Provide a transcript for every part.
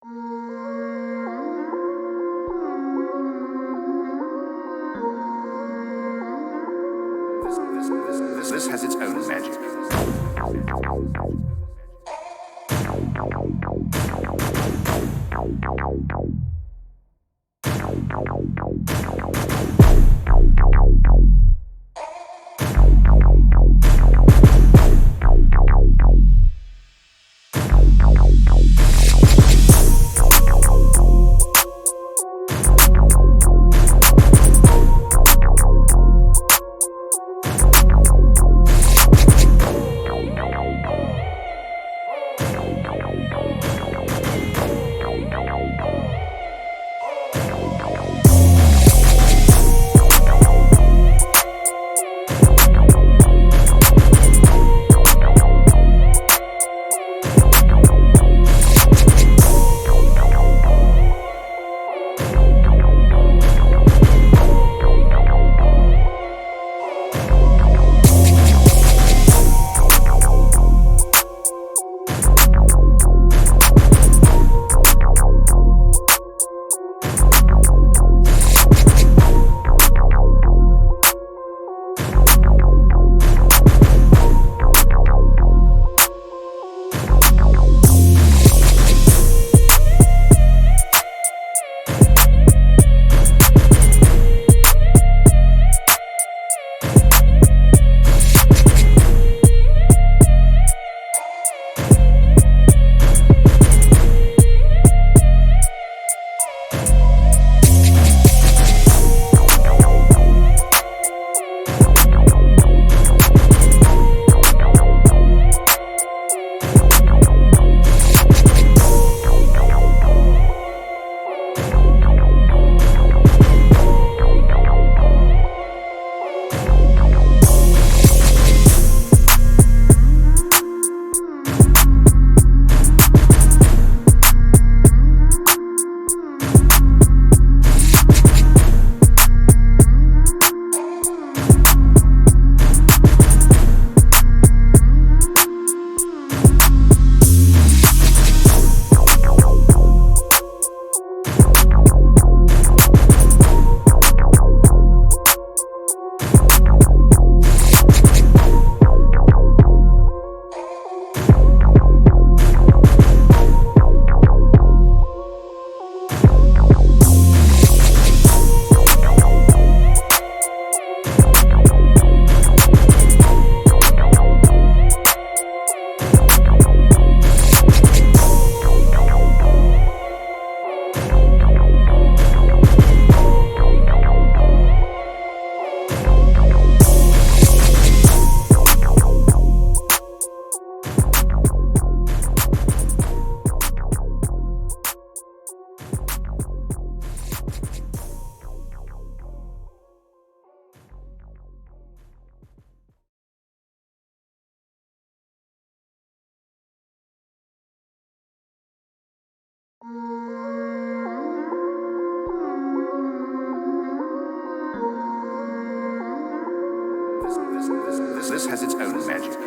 This has its own magic. This has its own magic.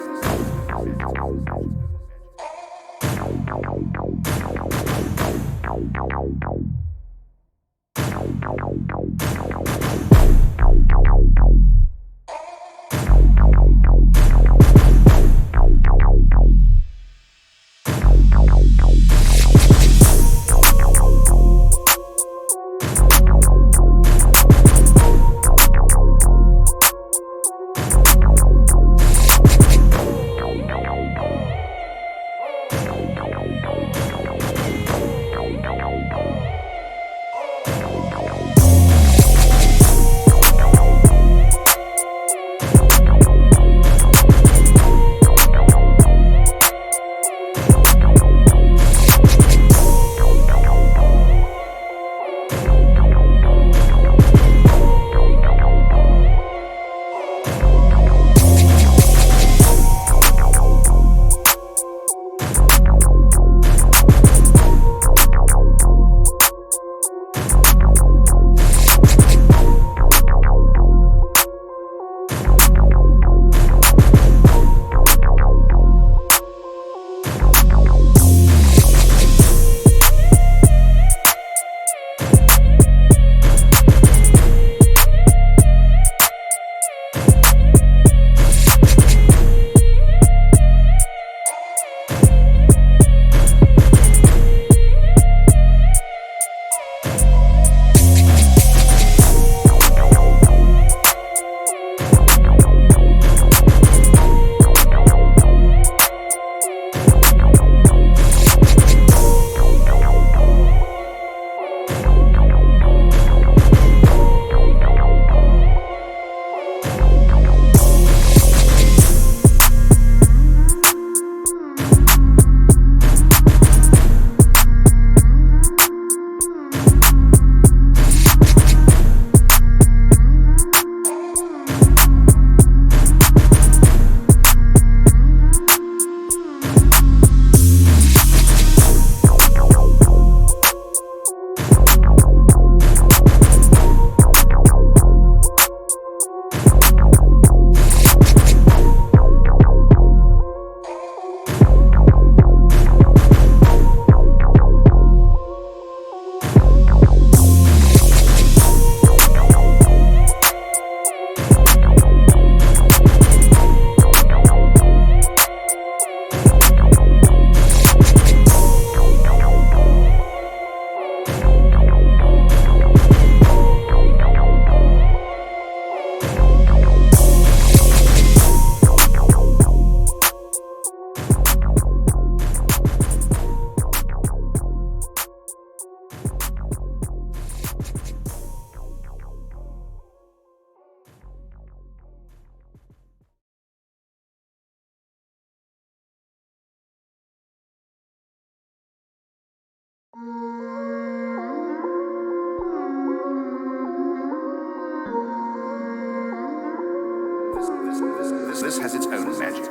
This has its own magic.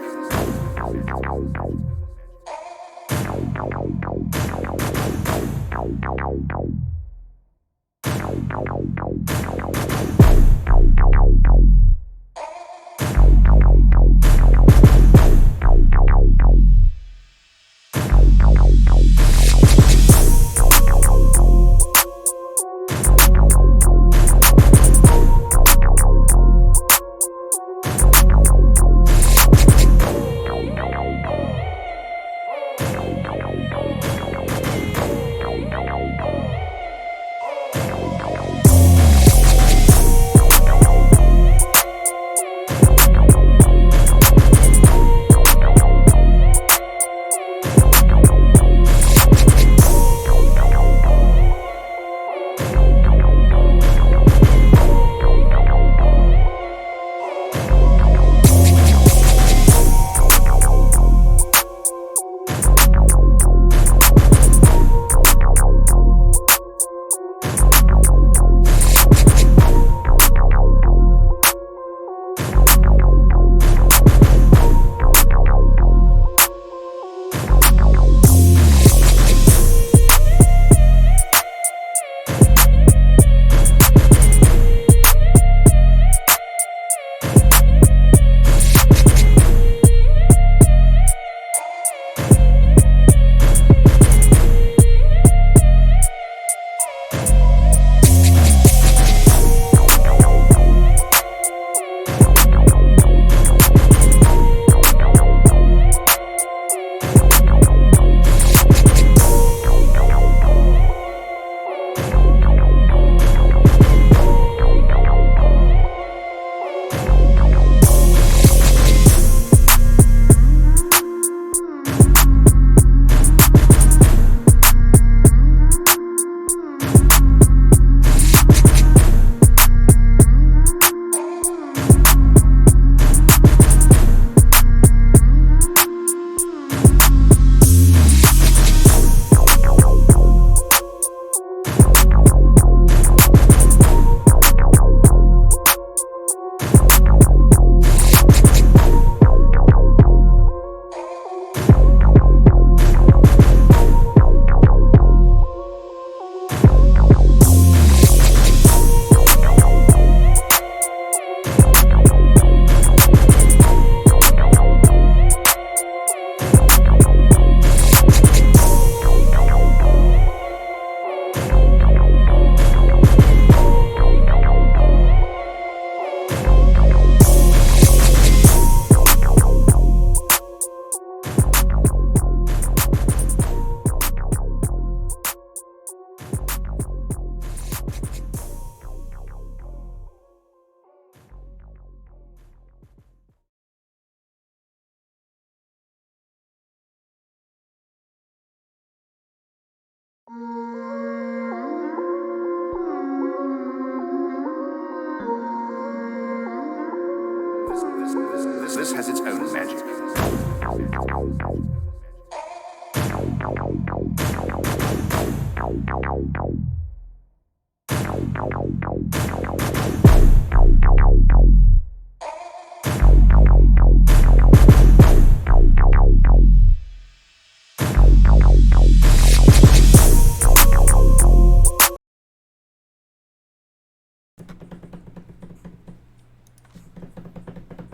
This has its own magic.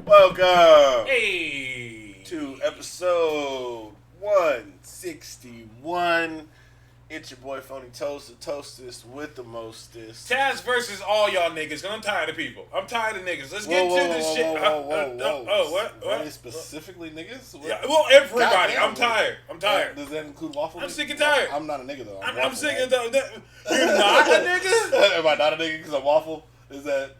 Welcome Hey! to episode 161. It's your boy Phony Toast, the toastest with the mostest. Taz versus all y'all niggas, because I'm tired of people. I'm tired of niggas. Let's get to this shit. Whoa. What? Very specifically niggas? What? Yeah, well, everybody. Goddamn, I'm tired. I'm tired. Does that include waffle? I'm sick and tired. I'm not a nigga though. I'm waffle, sick right? of that. You're not a nigga? Am I not a nigga because I'm waffle? Is that...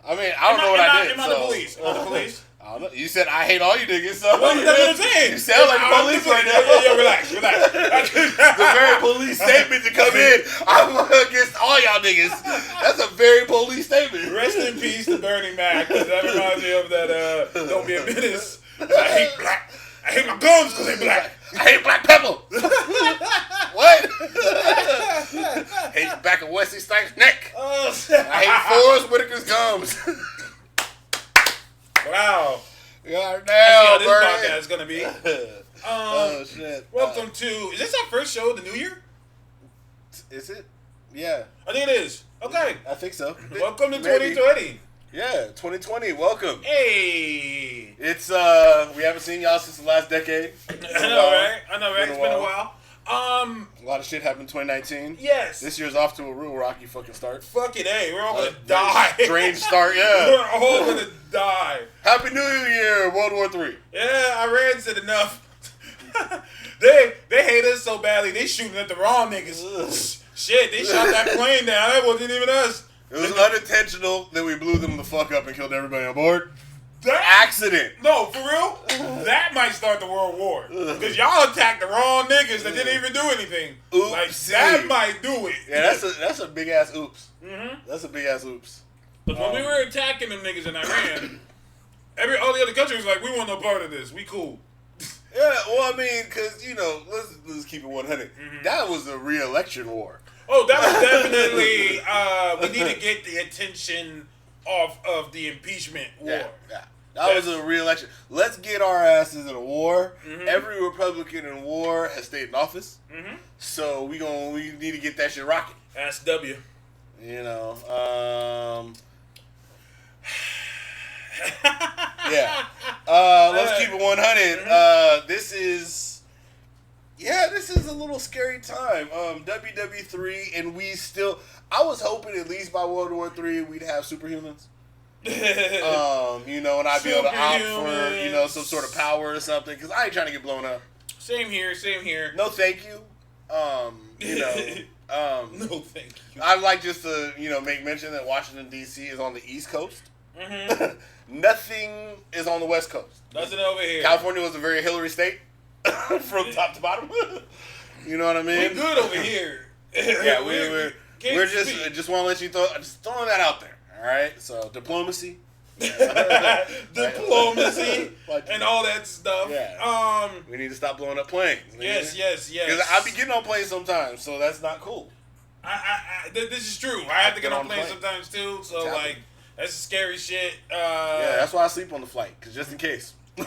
I mean, I don't know what I did. Am I the police? Am I the police? I don't know. You said I hate all you niggas, so... Well, that's what I'm saying. You sound like the police right now. Yeah, relax. The very police statement to come in. I'm against all y'all niggas. That's a very police statement. Rest in peace to Bernie Mac, because that reminds me of that Don't Be a Menace. I hate black. I hate my guns because they black. I hate black pepper. What? Hate the back of Wesley Snipes' neck. Oh, I hate Forrest Whitaker's gums. Wow. God I see how damn, this Bernie. podcast is gonna be. Oh shit. Welcome to. Is this our first show of the new year? Is it? Yeah, I think it is. Okay. I think so. Welcome to Maybe. 2020. Yeah, 2020. Welcome. Hey. It's we haven't seen y'all since the last decade. I know, right? I know, right? It's been a while. A lot of shit happened in 2019. Yes. This year's off to a real rocky fucking start. Fuck it, hey. We're all gonna die. Strange start, yeah. We're all gonna die. Happy New Year, World War III. Yeah, Iran said enough. they hate us so badly. They shooting at the wrong niggas. Shit, they shot that plane down. That wasn't even us. It was unintentional that we blew them the fuck up and killed everybody on board. That, Accident. no, for real? That might start the World War. Because y'all attacked the wrong niggas that didn't even do anything. Oopsie. Like, that might do it. Yeah, that's a big ass oops. Mm-hmm. That's a big ass oops. But when we were attacking them niggas in Iran, all the other countries was like, we want no part of this. We cool. Yeah, well, I mean, because, let's keep it 100. Mm-hmm. That was a re-election war. Oh, that was definitely, we need to get the attention off of the impeachment war. Yeah. That was a re-election. Let's get our asses in a war. Mm-hmm. Every Republican in war has stayed in office. Mm-hmm. So we need to get that shit rocking. That's W. Yeah. Let's keep it 100. This is a little scary time. WW3, and I was hoping at least by World War III we'd have superhumans. And I'd be able to opt for, some sort of power or something, because I ain't trying to get blown up. Same here. No, thank you. No, thank you. I'd like just to, make mention that Washington, D.C. is on the East Coast. Mm-hmm. Nothing is on the West Coast. Nothing over here. California was a very Hillary state from top to bottom. You know what I mean? We good over here. Yeah, we're just speak. just want to let you just throwing that out there. All right, so diplomacy, diplomacy, and all that stuff. Yeah. We need to stop blowing up planes. Yes. Because I be getting on planes sometimes, so that's not cool. This is true. I have to get on planes sometimes too. So like, that's scary shit. Yeah, that's why I sleep on the flight, because just in case. I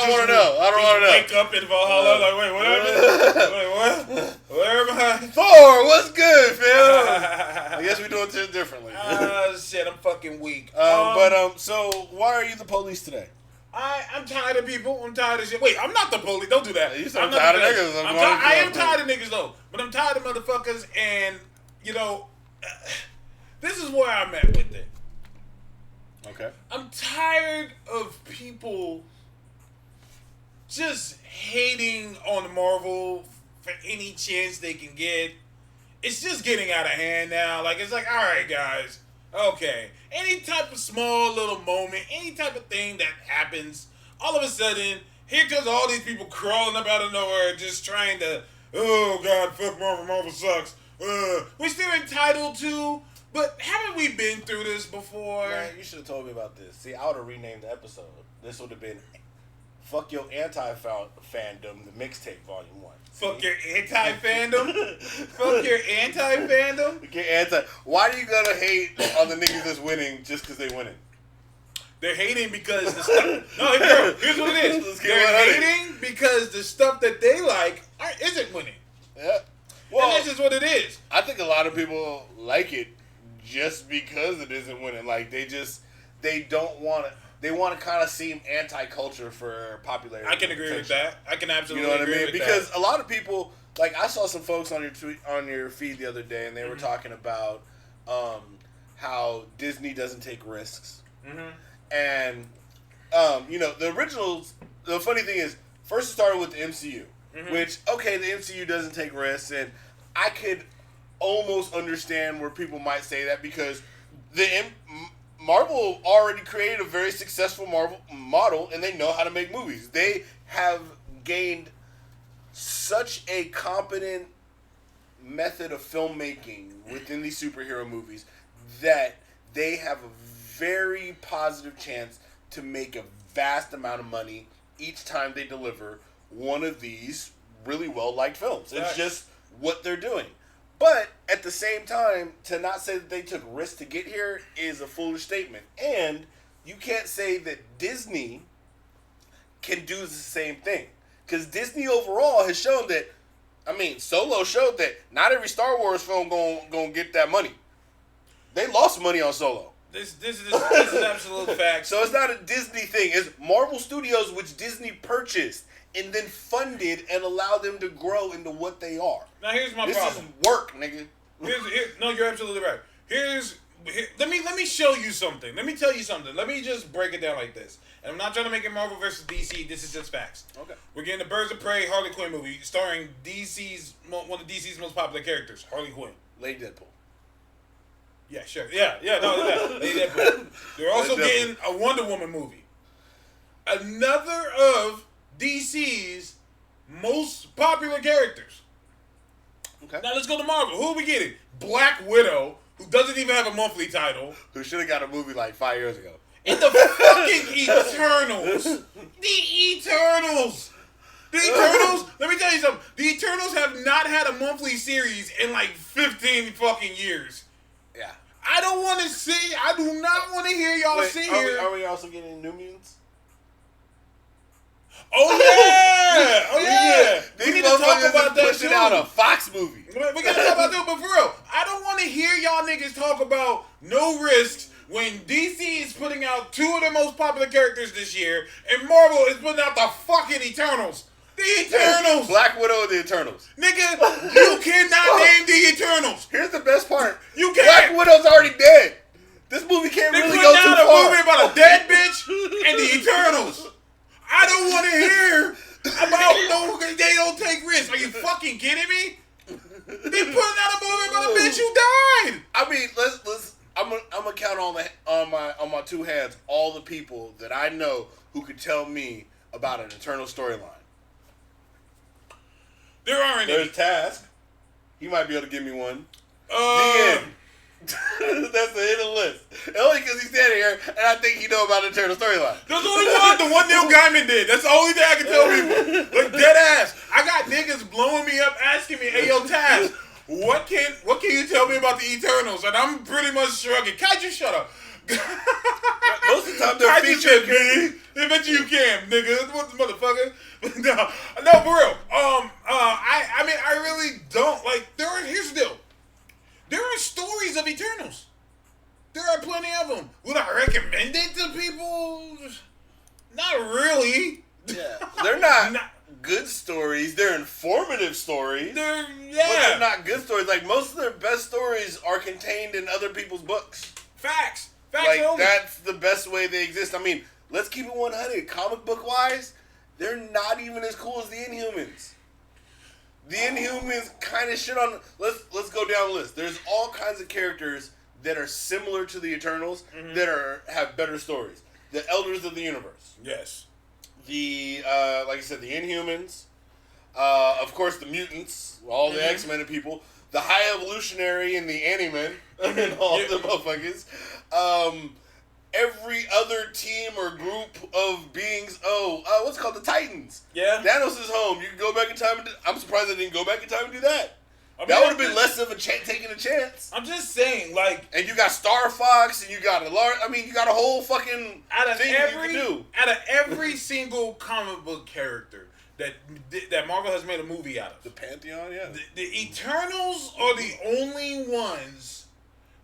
don't want to know. Wake up in Valhalla like, wait, what happened? Wait, what? Where am I? Thor, what's good, Phil? I guess we're doing things differently. Shit, I'm fucking weak. So why are you the police today? I'm tired of people. I'm tired of shit. Wait, I'm not the police. Don't do that. You said I'm tired of niggas. I am tired of niggas though, but I'm tired of motherfuckers. And this is where I'm at with it. Okay. I'm tired of people just hating on Marvel for any chance they can get. It's just getting out of hand now. Like, it's like, all right, guys. Okay. Any type of small little moment, any type of thing that happens, all of a sudden, here comes all these people crawling up out of nowhere just trying to, oh, God, fuck Marvel. Marvel sucks. We're still entitled to... But haven't we been through this before? Man, you should have told me about this. See, I would have renamed the episode. This would have been Fuck Your Anti-Fandom, the Mixtape Volume 1. Fuck your anti-fandom? Fuck your anti-fandom? Why are you gonna hate on the niggas that's winning just because they winning? They're hating because the stuff... No, here's what it is. They're hating because the stuff that they like isn't winning. Yeah. Well, and that's just what it is. I think a lot of people like it just because it isn't winning. Like, they don't want to... They want to kind of seem anti-culture for popularity. I can agree with that. I can absolutely agree with that. Because a lot of people, like, I saw some folks on your feed the other day, and they were talking about how Disney doesn't take risks. Mm-hmm. And, the originals, the funny thing is, first it started with the MCU, which, okay, the MCU doesn't take risks, and I could almost understand where people might say that because Marvel already created a very successful Marvel model, and they know how to make movies. They have gained such a competent method of filmmaking within these superhero movies that they have a very positive chance to make a vast amount of money each time they deliver one of these really well-liked films. It's just what they're doing. But at the same time, to not say that they took risks to get here is a foolish statement. And you can't say that Disney can do the same thing. Because Disney overall has shown that, I mean, Solo showed that not every Star Wars film gonna get that money. They lost money on Solo. This is absolute fact. So it's not a Disney thing. It's Marvel Studios, which Disney purchased and then funded and allowed them to grow into what they are. Now here's my This problem. is work, nigga. No, you're absolutely right. Let me show you something. Let me tell you something. Let me just break it down like this. And I'm not trying to make it Marvel versus DC. This is just facts. Okay. We're getting the Birds of Prey Harley Quinn movie starring one of DC's most popular characters, Harley Quinn. Lady Deadpool. Yeah, sure. Lady Deadpool. They're also getting a Wonder Woman movie. Another of DC's most popular characters. Okay. Now let's go to Marvel. Who are we getting? Black Widow, who doesn't even have a monthly title. Who should have got a movie like 5 years ago. And the fucking Eternals. The Eternals. Let me tell you something. The Eternals have not had a monthly series in like 15 fucking years. Yeah. I don't want to see. I do not want to hear y'all sit here. Are we also getting New Mutants? Oh yeah! We need to talk about that pushing too. out a Fox movie. We gotta talk about that, but for real, I don't want to hear y'all niggas talk about no risks when DC is putting out two of their most popular characters this year, and Marvel is putting out the fucking Eternals. The Eternals! Black Widow and the Eternals. Nigga, you cannot name the Eternals. Here's the best part. You can't. Black Widow's already dead. This movie can't They really put go down too a far. movie about a dead bitch and the Eternals. I don't want to hear about no. They don't take risks. Are you fucking kidding me? They putting out a movie about a bitch who died. I mean, let's. I'm gonna count on my two hands all the people that I know who could tell me about an Eternal storyline. There aren't any. There's Task. He might be able to give me one. The end. That's the end of the list. Only because he's standing here and I think he know about the Eternal storyline. There's only the one Neil Gaiman did. That's the only thing I can tell people. Like dead ass. I got niggas blowing me up asking me, "Hey yo, Taz, what can you tell me about the Eternals?" And I'm pretty much shrugging. Kaiju, shut up. Most of the time they're Kaiju featured. shit, man. I bet you can, nigga. What the motherfucker? no, for real. I mean, I really don't like. Here's the deal. There are stories of Eternals. There are plenty of them. Would I recommend it to people? Not really. Yeah, they're not good stories. They're informative stories. They're But they're not good stories. Like, most of their best stories are contained in other people's books. Facts. Like, only. that's the best way they exist. I mean, let's keep it 100. Comic book wise, they're not even as cool as the Inhumans. The Inhumans kind of shit on. Let's go down the list. There's all kinds of characters that are similar to the Eternals that have better stories. The Elders of the Universe. Yes. The like I said, the Inhumans. Of course, the mutants, all the X-Men and people. The High Evolutionary and the Animan and all the motherfuckers. Every other team or group of beings. What's it called? The Titans. Yeah. Thanos is home. You can go back in time. I'm surprised they didn't go back in time and do that. I mean, That would have been less of a taking a chance. I'm just saying, like, And you got Star Fox, and you got you got a whole fucking out of thing you can do. every single comic book character that Marvel has made a movie out of, The Pantheon, yeah. the Eternals are the only ones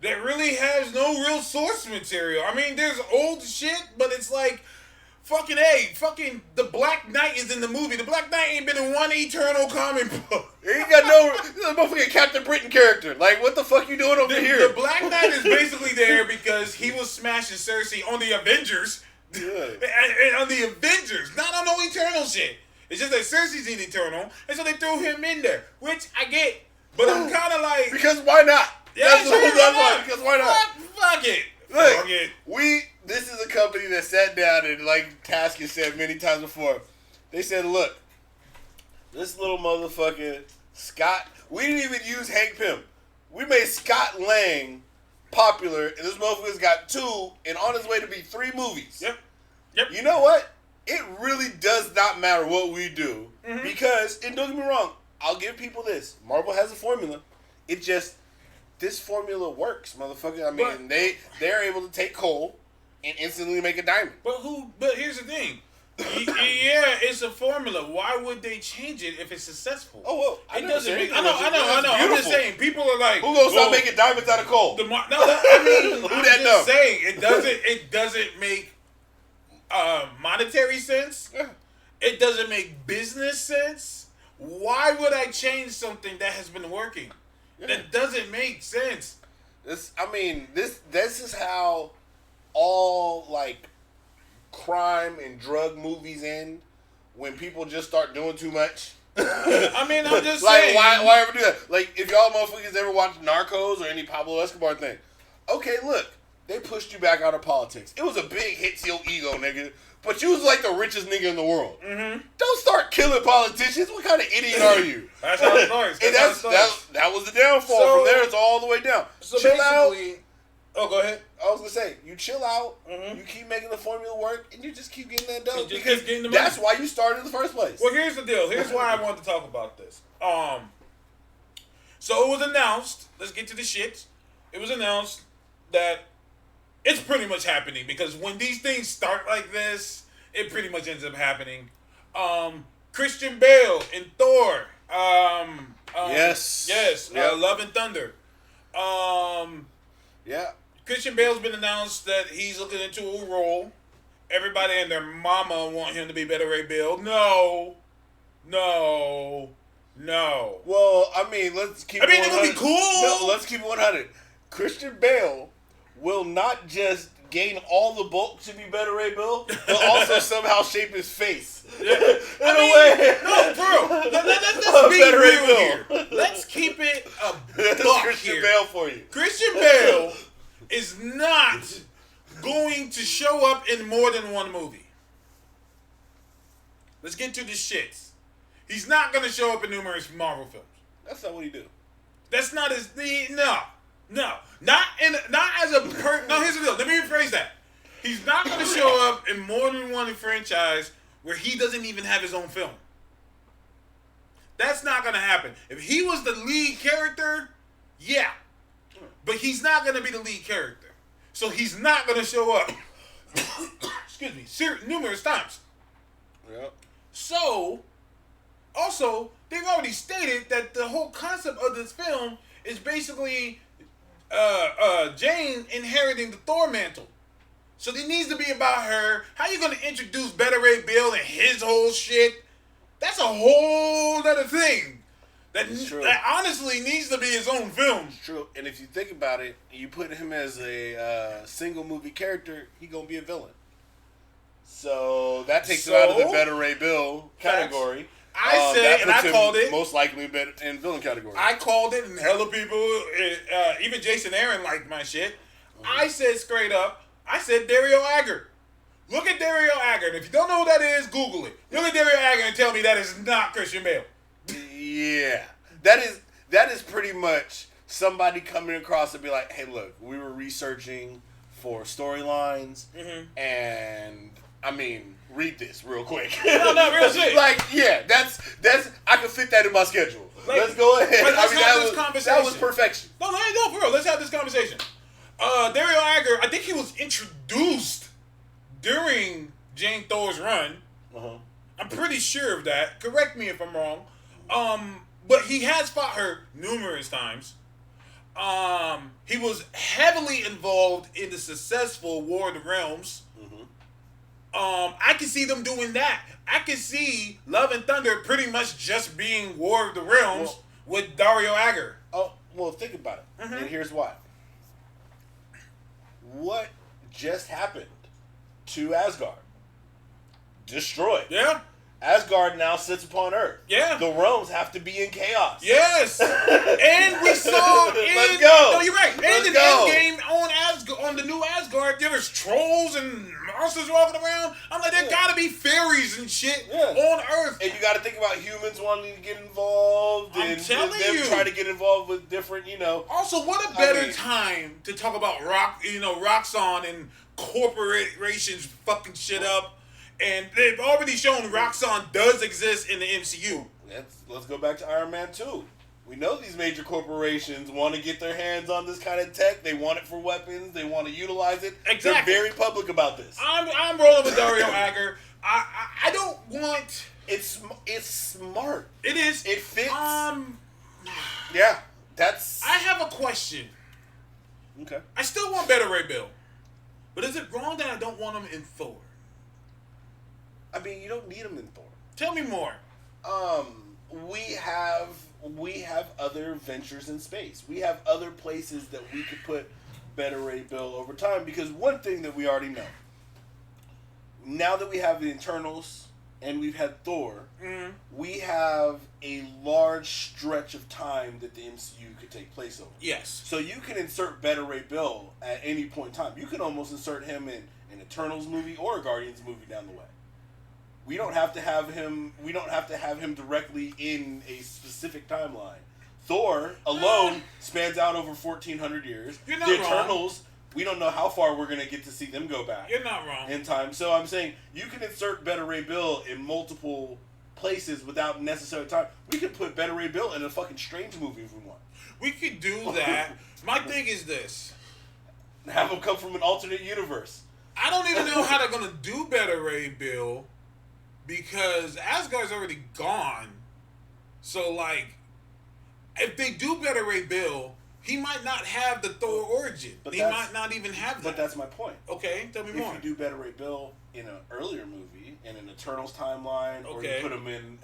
that really has no real source material. I mean, there's old shit, but it's like, fucking the Black Knight is in the movie. The Black Knight ain't been in one Eternal comic book. He ain't got no motherfucking Captain Britain character. Like, what the fuck you doing over here? The Black Knight is basically there because he was smashing Cersei on the Avengers. Yeah. and on the Avengers, not on no Eternal shit. It's just that Cersei's an Eternal, and so they threw him in there, which I get. But I'm kind of like, Because why not? yeah, That's sure, why. Because why not? Fuck it. Look, Fuck it. this is a company that sat down and, like Task has said many times before, they said, look, this little motherfucker, Scott, we didn't even use Hank Pym. We made Scott Lang popular, and this motherfucker's got 2 and on his way to be 3 movies. Yep. You know what? It really does not matter what we do, because, and don't get me wrong, I'll give people this. Marvel has a formula. It just, this formula works, motherfucker. I mean, they're able to take Cole and instantly make a diamond. But here's the thing. Yeah, it's a formula. Why would they change it if it's successful? Oh well, I It doesn't make. I I know. I'm just saying. People are like, who gonna stop "Well, making diamonds out of coal? I mean, Who I'm that just dumb? saying it doesn't make monetary sense. Yeah. It doesn't make business sense. Why would I change something that has been working? Yeah. That doesn't make sense. This is how all like crime and drug movies end, when people just start doing too much. I mean, I'm just like, saying. why ever do that? Like, if y'all motherfuckers ever watched Narcos or any Pablo Escobar thing, okay, look, they pushed you back out of politics. It was a big hit to your ego, nigga. But you was like the richest nigga in the world. Mm-hmm. Don't start killing politicians. What kind of idiot are you? That's how it starts. And that was the downfall. So- From there, it's all the way down. So Chill out. basically, oh, go ahead. I was gonna say, you chill out, Mhm. you keep making the formula work, and you just keep getting that dough. You just Because keep getting the money. that's why you started in the first place. Well, here's the deal. Here's why I wanted to talk about this. So it was announced. Let's get to the shit. It was announced that it's pretty much happening, because when these things start like this, it pretty much ends up happening. Christian Bale in Thor. Yes. Yep. Love and Thunder. Yeah. Christian Bale's been announced that he's looking into a role. Everybody and their mama want him to be Better Ray Bill. No. Well, I mean, let's keep. I mean, it it would be 100. cool. No, let's keep it 100. Christian Bale will not just gain all the bulk to be Better Ray Bill, but also somehow shape his face. Yeah. In a way. No, bro. Let's be Better Ray real Bill. here. Let's keep it a That's buck Christian here. Bale for you. Christian Bale is not going to show up in more than one movie. Let's get to the shits. He's not going to show up in numerous Marvel films. That's not what he do. That's not his thing. No, not as a No, here's the deal. Let me rephrase that. He's not going to show up in more than one franchise where he doesn't even have his own film. That's not going to happen. If he was the lead character, yeah, but he's not going to be the lead character, so he's not going to show up. Excuse me, numerous times. Yep. So, also, they've already stated that the whole concept of this film is basically Jane inheriting the Thor mantle. So it needs to be about her. How you gonna introduce Better Ray Bill and his whole shit? That's a whole other thing. That honestly needs to be his own film. It's true. And if you think about it, you put him as a single movie character, he gonna be a villain. So that takes him out of the Better Ray Bill category. I said, and I called it. Most likely in villain category. I called it, and hella people, even Jason Aaron liked my shit. Mm-hmm. I said straight up, I said Dario Agger. Look at Dario Agger, and if you don't know who that is, Google it. Look at Dario Agger and tell me that is not Christian Bale. Yeah, that is pretty much somebody coming across and be like, hey, look, we were researching for storylines, and I mean, read this real quick. No, real shit. Like, yeah, that's I can fit that in my schedule. Like, let's go ahead. Let's have this that conversation. was perfection. No, for real. Let's have this conversation. Dario Agger, I think he was introduced during Jane Thor's run. I'm pretty sure of that. Correct me if I'm wrong. But he has fought her numerous times. He was heavily involved in the successful War of the Realms. I can see them doing that. I can see Love and Thunder pretty much just being War of the Realms with Dario Agger. Oh, well, think about it. And here's why. What just happened to Asgard? Destroyed. Yeah. Asgard now sits upon Earth. Yeah. The realms have to be in chaos. Yes. And we saw Let's go. No, you're right. Let's And in go. Endgame on the new Asgard, there was trolls and monsters walking around. I'm like, there gotta be fairies and shit on Earth. And you got to think about humans wanting to get involved. I'm and telling them you. trying to get involved with different, Also, what a better time to talk about Roxxon and corporations fucking shit up. And they've already shown Roxxon does exist in the MCU. Let's go back to Iron Man 2. We know these major corporations want to get their hands on this kind of tech. They want it for weapons. They want to utilize it. Exactly. They're very public about this. I'm rolling with Dario Agger. I don't want. It's smart. It is. It fits. Yeah, that's. I have a question. Okay. I still want Better Ray Bill, but is it wrong that I don't want him in Thor? I mean, you don't need them in Thor. Tell me more. We have other ventures in space. We have other places that we could put Better Ray Bill over time, because one thing that we already know, now that we have the Eternals and we've had Thor, we have a large stretch of time that the MCU could take place over. Yes. So you can insert Better Ray Bill at any point in time. You can almost insert him in an Eternals movie or a Guardians movie down the way. We don't have to have him. We don't have to have him directly in a specific timeline. Thor alone spans out over 1,400 years. You're not the wrong. Eternals, we don't know how far we're gonna get to see them go back. You're not wrong. In time. So I'm saying you can insert Better Ray Bill in multiple places without necessary time. We could put Better Ray Bill in a fucking Strange movie if we want. We could do that. My thing is this. Have him come from an alternate universe. I don't even know how they're gonna do Better Ray Bill, because Asgard's already gone. So like, if they do Better Ray Bill, he might not have the Thor origin. But He might not even have that. But that's my point. Okay, tell me more. If you do Better Ray Bill in an earlier movie, in an Eternals timeline, or you Okay. put him in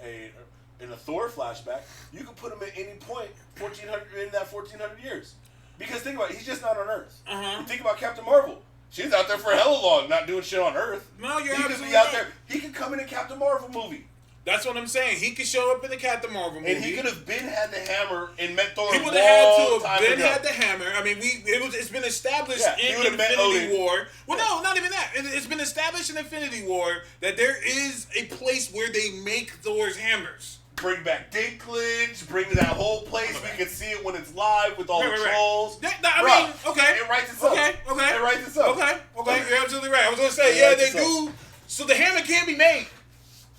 a Thor flashback, you could put him at any point 1,400 in that 1,400 years. Because think about it, he's just not on Earth. You think about Captain Marvel. She's out there for hella long, not doing shit on Earth. No, you're He could absolutely be out right. there. He could come in a Captain Marvel movie, That's what I'm saying. He could show up in the Captain Marvel movie. and he could have been had the hammer and met Thor. He a would have had long to time have been ago. had the hammer. I mean, it's been established Yeah, he in would have met Infinity Odin. War. Well, no, not even that. It's been established in Infinity War that there is a place where they make Thor's hammers. Bring back Dinklage, bring that whole place. We can see it when it's live with all the Right. trolls. I Bruh, mean, okay. It writes itself. Okay. It writes itself. Okay. You're absolutely right. I was gonna say, It yeah, writes they itself. do. So the hammer can be made.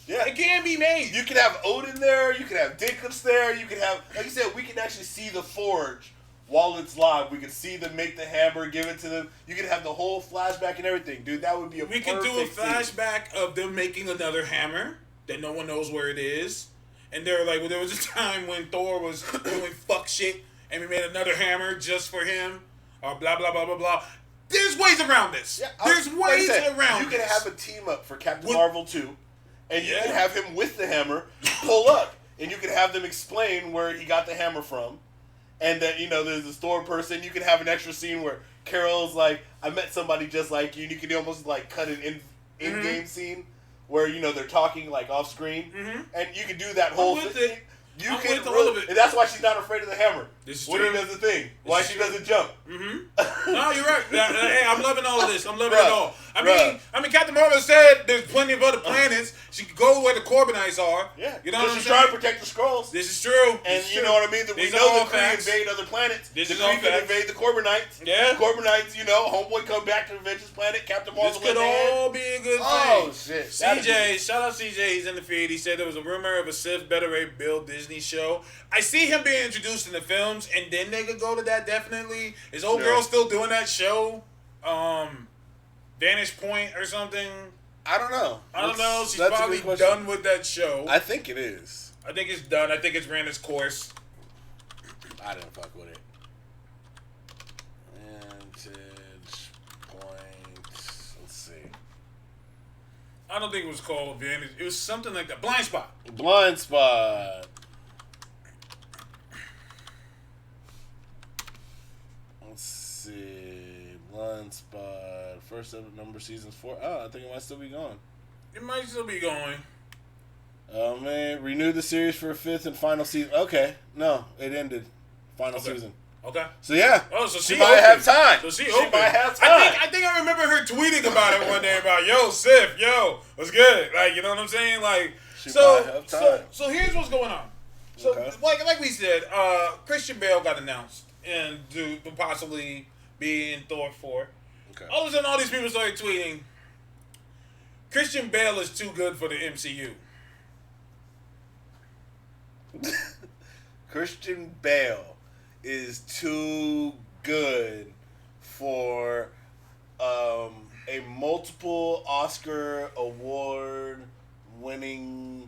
Yeah. It can be made. You could have Odin there. You could have Dinklage there. You could have, like you said, we can actually see the forge while it's live. We could see them make the hammer, give it to them. You could have the whole flashback and everything, dude. That would be a We perfect could do a scene. flashback of them making another hammer that no one knows where it is. And they're like, well, there was a time when Thor was doing fuck shit, and we made another hammer just for him, or blah, blah, blah, blah, blah. There's ways around this. Yeah, There's like I ways said, around You could this. have a team up for Captain Well- Marvel 2, and you Yeah. can have him with the hammer pull up, and you can have them explain where he got the hammer from, and that, you know, there's this Thor person. You can have an extra scene where Carol's like, I met somebody just like you, and you can almost like cut an in-game scene where, you know, they're talking like off screen, and you can do that whole with thing. it. You I'm can with all really, of it. and that's why she's not afraid of the hammer. This is when true. he does the thing, why is she true. doesn't jump. No, you're right. Hey, I'm loving all of this. I'm loving it Bruh. all. I mean, Captain Marvel said there's plenty of other planets. She could go where the Corbinites are. Yeah, You know what I'm she's trying to saying? protect the Skrulls. This is true. And This is you true. know what I mean? That we These are know all the Kree facts. invade other planets. This the is all Kree could facts. invade the Corbinites. Yeah. Corbinites, you know, homeboy come back to avenge his planet. Captain Marvel This could in the hand. all be a good thing. Oh, shit. That'd CJ, shout out CJ. He's in the feed. He said there was a rumor of a Sif Better Ray Bill Disney show. I see him being introduced in the films, and then they could go to that definitely. Is old Yeah. girl still doing that show? Vanish Point or something? I don't know. I don't know. She's That's a probably good question. done with that show. I think it is. I think it's done. I think it's ran its course. I didn't fuck with it. Vantage Point. Let's see. I don't think it was called Vanish. It was something like that. Blind Spot. Blind Spot. Let's see. Blind Spot. First ever number seasons 4. Oh, I think it might still be going. It might still be going. Oh man, renewed the series for a 5th and final season. Okay, no, it ended. Final Okay. season. Okay. So yeah. Oh, so she might open. have time. So she might open. have time. I think I remember her tweeting about it one day about, yo, Sif, yo, what's good? Like, you know what I'm saying? Like, She so, might have time. so here's what's going on. So, Okay. like we said, Christian Bale got announced and to possibly be in Thor 4. Okay. All of a sudden, all these people started tweeting, Christian Bale is too good for the MCU. Christian Bale is too good for a multiple Oscar award winning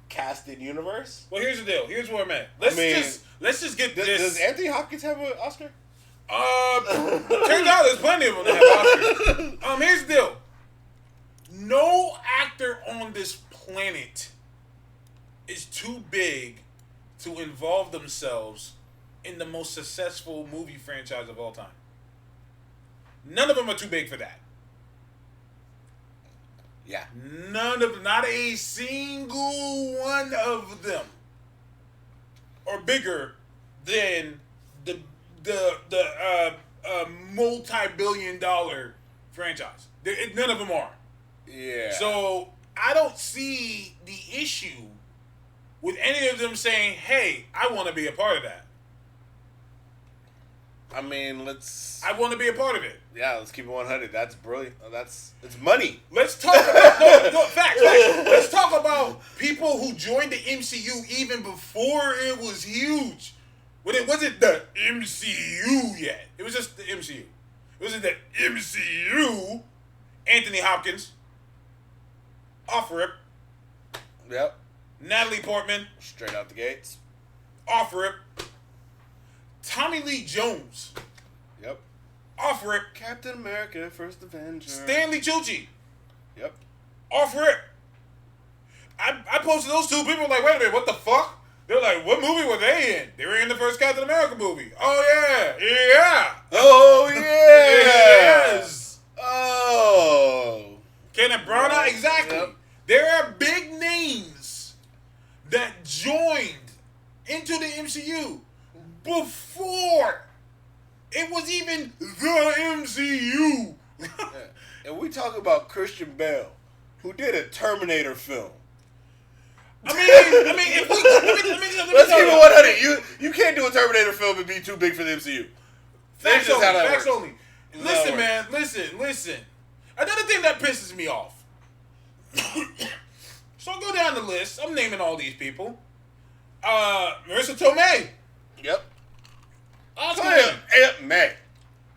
casted universe. Well, here's the deal. Here's where I'm at. Let's just get this. Does Anthony Hopkins have an Oscar? Turns out there's plenty of them that have Oscars. Here's the deal. No actor on this planet is too big to involve themselves in the most successful movie franchise of all time. None of them are too big for that. Yeah. Not a single one of them are bigger than the multi-billion-dollar franchise. None of them are. Yeah. So I don't see the issue with any of them saying, "Hey, I want to be a part of that. I mean, I want to be a part of it." let's keep it 100. That's brilliant. It's money. Let's talk about facts. Let's talk about people who joined the MCU even before it was huge. When it wasn't the MCU yet. It was just the MCU. It wasn't the MCU. Anthony Hopkins. Off rip. Yep. Natalie Portman. Straight out the gates. Off rip. Tommy Lee Jones. Yep. Off rip. Captain America, First Avenger. Stanley Tucci. Yep. Off rip. I posted those two. People were like, wait a minute, what the fuck? They're like, what movie were they in? They were in the first Captain America movie. Oh, yeah. Yeah. Oh, yeah. Yes. Oh. Kenneth Branagh, Right. exactly. Yep. There are big names that joined into the MCU before it was even the MCU. And we talk about Christian Bale, who did a Terminator film. I mean, if we let me Let's tell keep you. it 100. You can't do a Terminator film and be too big for the MCU. Facts That's just how only. that Facts works. only. That's how Listen, it man. Listen. Another thing that pisses me off. So I'll go down the list. I'm naming all these people. Marissa Tomei. Yep. Oscar Damn, winner. Aunt May.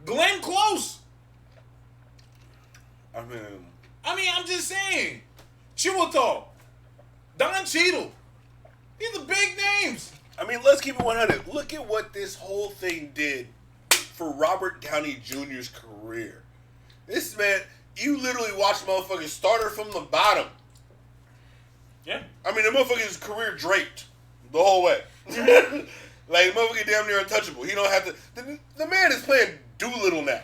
Glenn Close. I mean, I'm just saying. Chiwetel. Don Cheadle. These are big names. let's keep it 100. Look at what this whole thing did for Robert Downey Jr.'s career. This man, you literally watched motherfucking starter from the bottom. Yeah. The motherfucker's career draped the whole way. Like, the motherfucker damn near untouchable. He don't have to. The man is playing Doolittle now.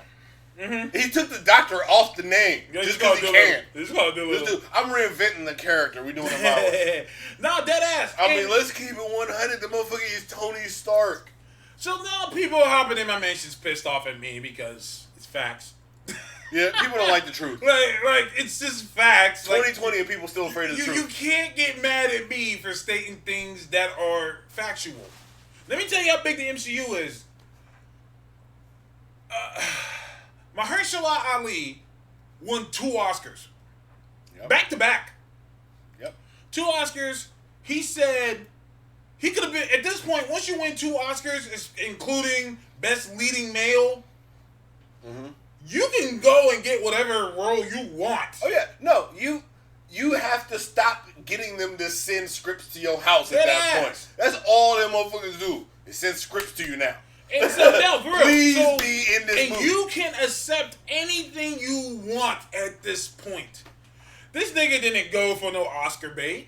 Mm-hmm. He took the doctor off the name just because he can. He's called Doolittle. I'm reinventing the character. We doing it my way. No, dead ass. Let's keep it 100. The motherfucker is Tony Stark. So now people are hopping in my mentions pissed off at me because it's facts. Yeah, people don't like the truth. Like it's just facts. 2020 and people still afraid of the You truth. can't get mad at me for stating things that are factual. Let me tell you how big the MCU is. Mahershala Ali won 2 Oscars. Yep. Back to back. Yep. 2 Oscars. He said he could have been, at this point, once you win 2 Oscars, including Best Leading Male, you can go and get whatever role you want. Oh yeah, no, you have to stop getting them to send scripts to your house at that point. That's all them motherfuckers do. Is send scripts to you now. And so, no, for real. Please So, be in this and movie. you can accept anything you want at this point. This nigga didn't go for no Oscar bait.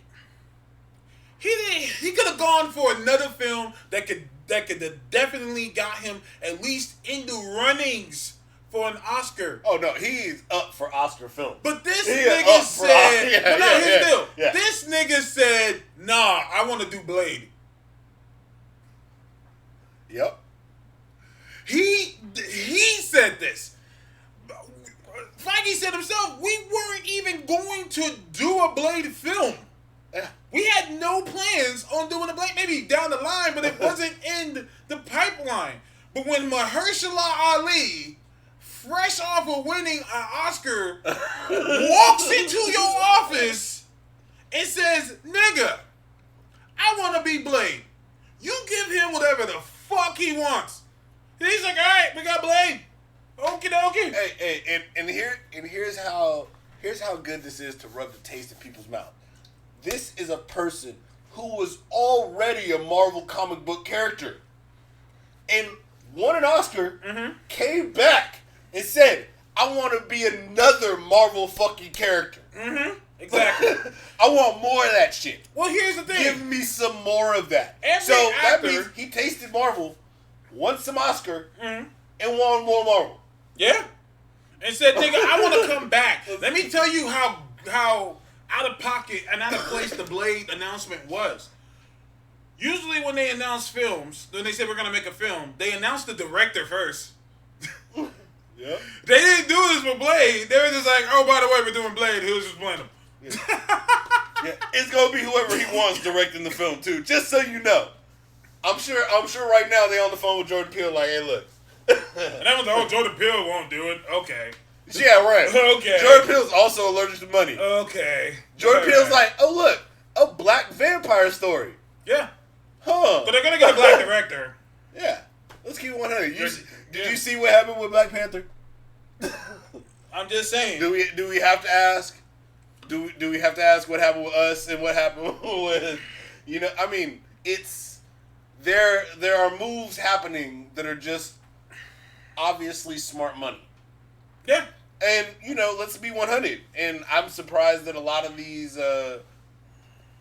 He could have gone for another film that could have definitely got him at least in the runnings for an Oscar. Oh no, he's up for Oscar film. But this He is nigga up for said, Oscar. here's the deal. Yeah. This nigga said, nah, I want to do Blade. Yep. He said this. Feige said himself, we weren't even going to do a Blade film. Yeah. We had no plans on doing a Blade, maybe down the line, but it wasn't in the pipeline. But when Mahershala Ali, fresh off of winning an Oscar, walks into your office and says, nigga, I want to be Blade. You give him whatever the fuck he wants. He's like, all right, we got Blade. Okie dokie. Hey, and here's how good this is to rub the taste in people's mouth. This is a person who was already a Marvel comic book character and won an Oscar, came back and said, I want to be another Marvel fucking character. Exactly. I want more of that shit. Well, here's the thing. Give me some more of that. Every that actor- means he tasted Marvel, won some Oscar, and won more Marvel. Yeah. And said, nigga, I want to come back. Let me tell you how out of pocket and out of place the Blade announcement was. Usually when they announce films, when they say we're going to make a film, they announce the director first. Yeah. They didn't do this for Blade. They were just like, oh, by the way, we're doing Blade. Who's just playing him? Yeah, it's gonna be whoever he wants directing the film too. Just so you know, I'm sure right now they on the phone with Jordan Peele like, hey, look. And that was the whole Jordan Peele won't do it. Okay. Yeah, right. Okay. Jordan Peele's also allergic to money. Okay. Jordan All Peele's right. like, oh look, a black vampire story. Yeah. Huh? But they're gonna get a black director. Yeah. Let's keep it 100. Did Yeah. you see what happened with Black Panther? I'm just saying. Do we have to ask? Do we have to ask what happened with us and what happened with, I mean, it's there are moves happening that are just obviously smart money. Yeah. And let's be 100. And I'm surprised that a lot of these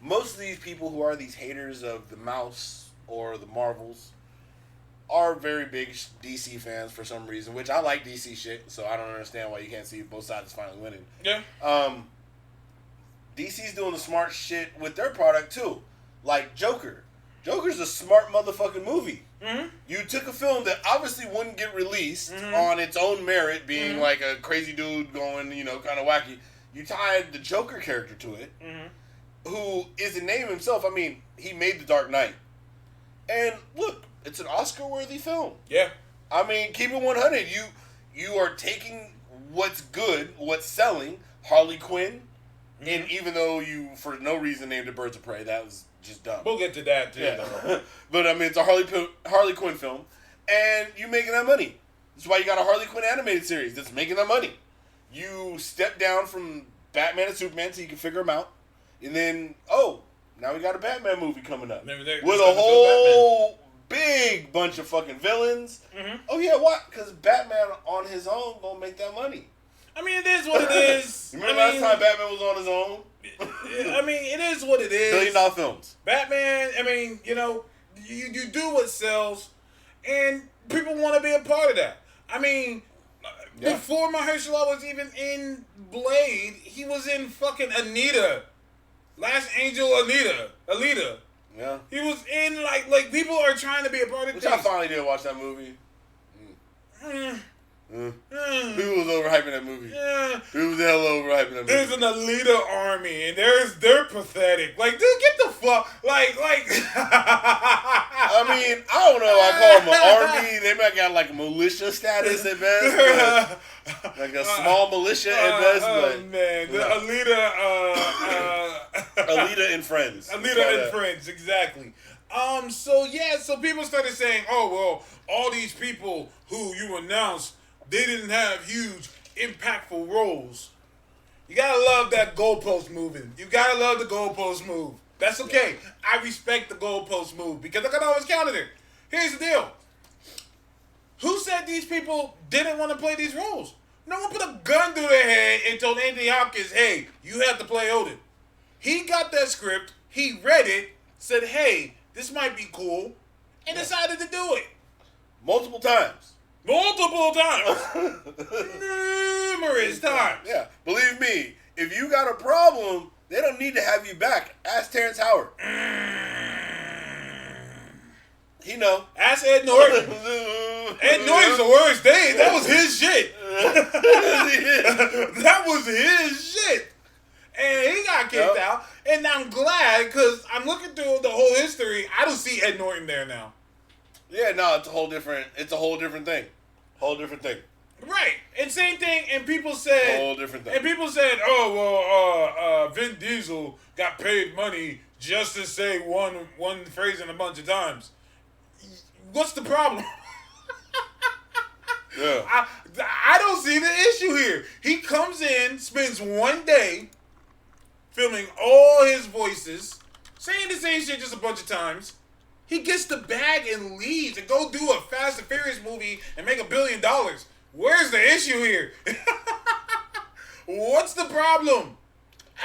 most of these people who are these haters of the Mouse or the Marvels are very big DC fans for some reason, which I like DC shit, so I don't understand why you can't see both sides finally winning. Yeah. DC's doing the smart shit with their product too. Like Joker. Joker's a smart motherfucking movie. Mm-hmm. You took a film that obviously wouldn't get released on its own merit, being like a crazy dude going, kind of wacky. You tied the Joker character to it, who is a name himself. I mean, he made The Dark Knight. And look, it's an Oscar-worthy film. Yeah. I mean, keep it 100. You are taking what's good, what's selling, Harley Quinn, and even though you, for no reason, named it Birds of Prey, that was just dumb. We'll get to that too. Yeah. Though. But I mean, it's a Harley Quinn film, and you making that money. That's why you got a Harley Quinn animated series that's making that money. You step down from Batman and Superman so you can figure them out, and then now we got a Batman movie coming up They're with a starting to build whole big bunch of fucking villains. Mhm. Oh yeah, why? Because Batman on his own gonna make that money. I mean, it is what it is. Remember last time Batman was on his own? I mean, it is what it is. $1 billion films. Batman, I mean, you do what sells, and people want to be a part of that. I mean, Yeah. before Mahershala was even in Blade, he was in fucking Anita. Last Angel Alita. Yeah. He was in, like people are trying to be a part of Which things. I finally did watch that movie. Mm, Mm. mm, Who was overhyping that movie? yeah. Who was the hell overhyping that There's movie? an Alita army, and they're pathetic. Like, dude, get the fuck, like. I mean, I don't know. I call them an army. They might got like a militia status at best, but like a small militia at best. Oh But man, the no. Alita, Alita and Friends. Alita and Friends, exactly. So people started saying, oh well, all these people who you announced, they didn't have huge, impactful roles. You gotta love that goalpost moving. You gotta love the goalpost move. That's okay. I respect the goalpost move because I can always counter it. Here's the deal. Who said these people didn't want to play these roles? No one put a gun through their head and told Anthony Hopkins, hey, you have to play Odin. He got that script, he read it, said, hey, this might be cool, and decided to do it. Multiple times. Multiple times. Numerous times. Yeah. Believe me, if you got a problem, they don't need to have you back. Ask Terrence Howard. He know. Ask Ed Norton. Ed Norton's the worst. That was his shit. That was his shit. And he got kicked out. And I'm glad because I'm looking through the whole history. I don't see Ed Norton there now. Yeah, no, it's a whole different thing. Whole different thing. Right. And same thing. And people said, Whole different thing. and people said, oh, well, Vin Diesel got paid money just to say one phrase in a bunch of times. What's the problem? Yeah. I don't see the issue here. He comes in, spends one day filming all his voices, saying the same shit just a bunch of times. He gets the bag and leaves and go do a Fast and Furious movie and make $1 billion. Where's the issue here? What's the problem?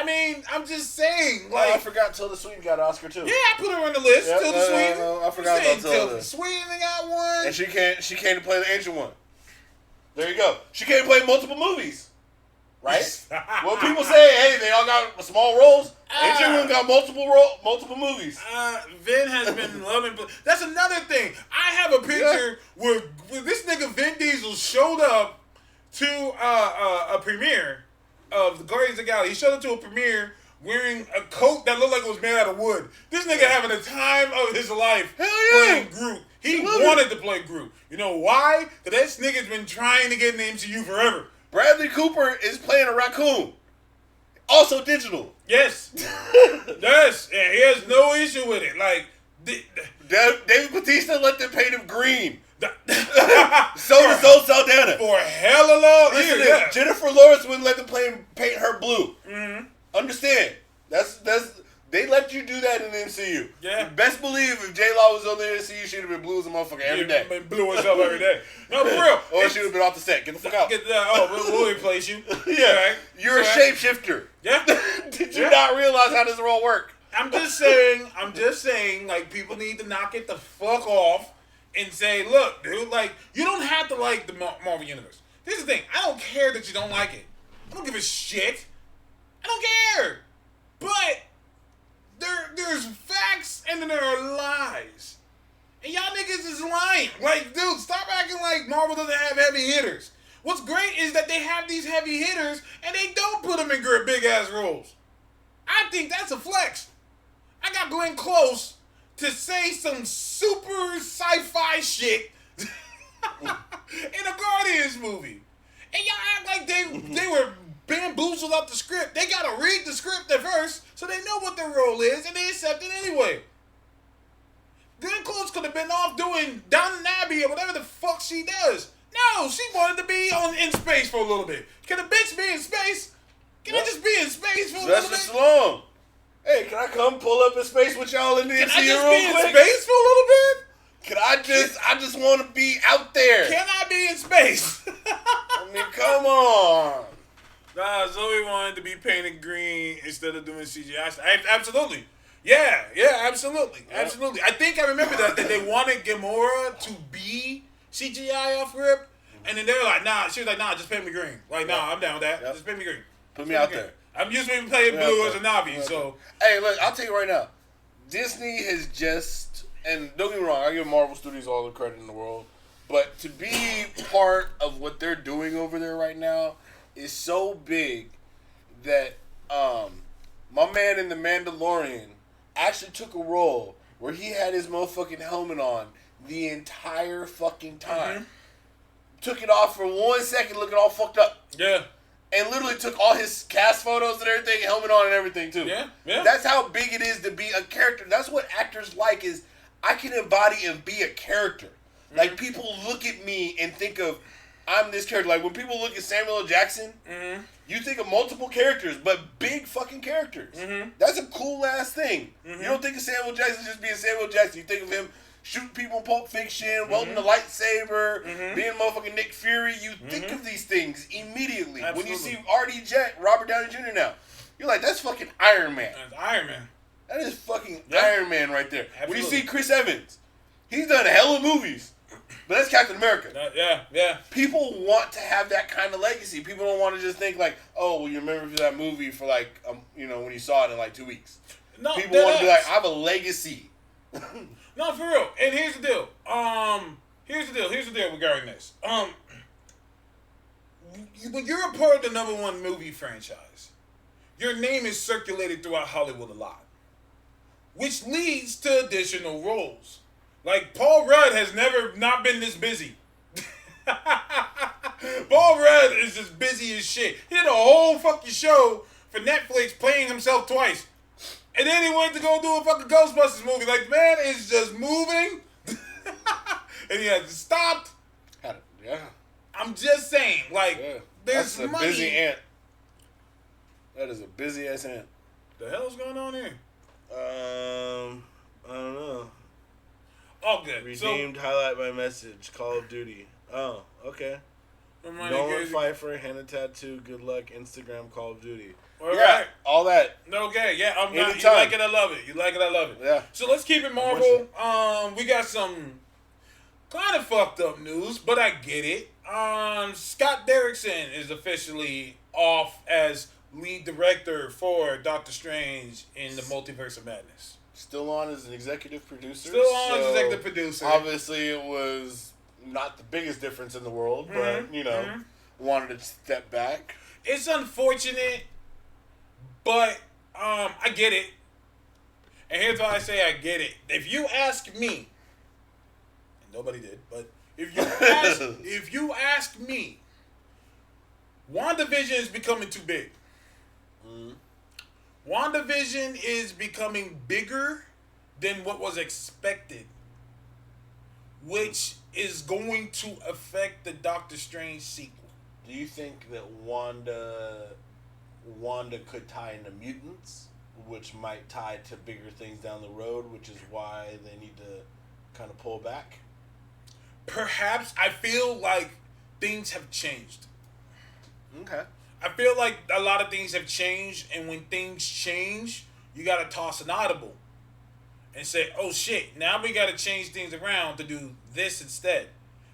I mean, I'm just saying. Like, I forgot Tilda Swinton got an Oscar too. Yeah, I put her on the list. Yep, Tilda Swinton. I forgot about Tilda. Swinton got one. And she came to play the ancient one. There you go. She came to play multiple movies. Right? Well, people say, hey, they all got small roles. Ancient one got multiple movies. Vin has been loving. That's another thing. I have a picture where this nigga Vin Diesel showed up to a premiere of the Guardians of the Galaxy. He showed up to a premiere wearing a coat that looked like it was made out of wood. This nigga having the time of his life playing Groot. He wanted to play Groot. You know why? Because this nigga's been trying to get in the MCU forever. Bradley Cooper is playing a raccoon. Also digital. Yes. Yes. And he has no issue with it. Like, David Bautista let them paint him green. So does Zoe Saldana. For hella long Listen, years. Yeah. Jennifer Lawrence wouldn't let them paint her blue. Mm-hmm. Understand? That's they let you do that in the MCU. Yeah. Best believe if J Law was on the MCU, she'd have been blue as a motherfucker every day. Been blue herself every day. No, for real. Or she would have been off the set. Get the fuck out. We'll replace you. Yeah. Right. You're a shapeshifter. Yeah. Did you not realize how this all work? I'm just saying, like, people need to knock it the fuck off and say, look, dude, like, you don't have to like the Marvel Universe. Here's the thing. I don't care that you don't like it. I don't give a shit. I don't care. But there's facts and then there are lies. And y'all niggas is lying. Like, dude, stop acting like Marvel doesn't have heavy hitters. What's great is that they have these heavy hitters and they don't put them in big ass roles. I think that's a flex. I got Glenn Close to say some super sci-fi shit in a Guardians movie. And y'all act like they were bamboozled up the script. They gotta read the script at first so they know what their role is and they accept it anyway. Glenn Close could have been off doing Downton Abbey or whatever the fuck she does. No, she wanted to be in space for a little bit. Can a bitch be in space? Can I just be in space for a little bit? That's long. Hey, can I come pull up in space with y'all in the Can MCU I just real be in quick? space for a little bit? Can I just want to be out there. Can I be in space? I mean, come on. Nah, Zoe wanted to be painted green instead of doing CGI. Absolutely. Yeah, absolutely. Absolutely. I think I remember that they wanted Gamora to be CGI off rip, and then they were like, nah, she was like, nah, just paint me green. Like, nah, I'm down with that. Yep. Just paint me green. Put me out there. I'm used to playing blue as a Navi, so. Hey, look, I'll tell you right now. Disney has just, and don't get me wrong, I give Marvel Studios all the credit in the world, but to be part of what they're doing over there right now is so big that my man in The Mandalorian actually took a role where he had his motherfucking helmet on the entire fucking time. Mm-hmm. Took it off for 1 second, looking all fucked up. Yeah. And literally took all his cast photos and everything, helmet on and everything too. Yeah. That's how big it is to be a character. That's what actors like is I can embody and be a character. Mm-hmm. Like people look at me and think of I'm this character. Like when people look at Samuel L. Jackson, you think of multiple characters, but big fucking characters. Mm-hmm. That's a cool ass thing. Mm-hmm. You don't think of Samuel Jackson just being Samuel Jackson. You think of him shooting people in Pulp Fiction, wielding the lightsaber, being motherfucking Nick Fury. You think of these things immediately. Absolutely. When you see RDJ, Robert Downey Jr. now, you're like, that's fucking Iron Man. That's Iron Man. That is fucking Iron Man right there. Absolutely. When you see Chris Evans, he's done a hell of movies. But that's Captain America. Yeah. People want to have that kind of legacy. People don't want to just think like, oh, well, you remember that movie for like, when you saw it in like 2 weeks. No, people want to be like, I have a legacy. No, for real. And here's the deal. Here's the deal regarding this. When you're a part of the #1 movie franchise, your name is circulated throughout Hollywood a lot, which leads to additional roles. Like, Paul Rudd has never not been this busy. Paul Rudd is just busy as shit. He did a whole fucking show for Netflix playing himself twice. And then he went to go do a fucking Ghostbusters movie. Like, man is just moving. And he has stopped. Yeah. I'm just saying, like, Yeah. there's That's a money. busy ant. That is a busy ass ant. The hell's going on here? I don't know. Oh, good. Redeemed, highlight my message. Call of Duty. Oh, okay. So, Nolan Pfeiffer, Hannah Tattoo, good luck, Instagram, Call of Duty. all Yeah, right. all that. Okay, yeah, I'm not. You Anytime. like it, I love it. You like it, I love it. Yeah. So let's keep it Marvel. We got some kind of fucked up news, but I get it. Scott Derrickson is officially off as lead director for Doctor Strange in the Multiverse of Madness. Still on as an executive producer. Still on as so executive producer. Obviously, it was not the biggest difference in the world, but, you know, wanted to step back. It's unfortunate, but I get it. And here's why I say I get it. If you ask me, and nobody did, but if you ask me, WandaVision is becoming too big. WandaVision is becoming bigger than what was expected, which is going to affect the Doctor Strange sequel. Do you think that Wanda could tie into mutants, which might tie to bigger things down the road, which is why they need to kind of pull back? Perhaps. I feel like things have changed. Okay. I feel like a lot of things have changed, and when things change, you got to toss an audible and say, oh shit, now we got to change things around to do this instead.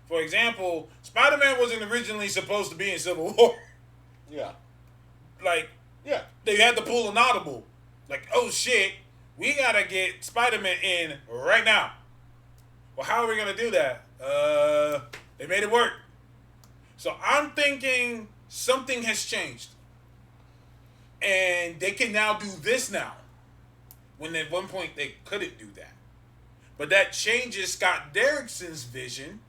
For example, Spider-Man wasn't originally supposed to be in Civil War. Yeah. Like, Yeah. they had to pull an audible. Like, oh shit, we got to get Spider-Man in right now. Well, how are we going to do that? They made it work. So I'm thinking something has changed. And they can now do this now. When at one point they couldn't do that. But that changes Scott Derrickson's vision.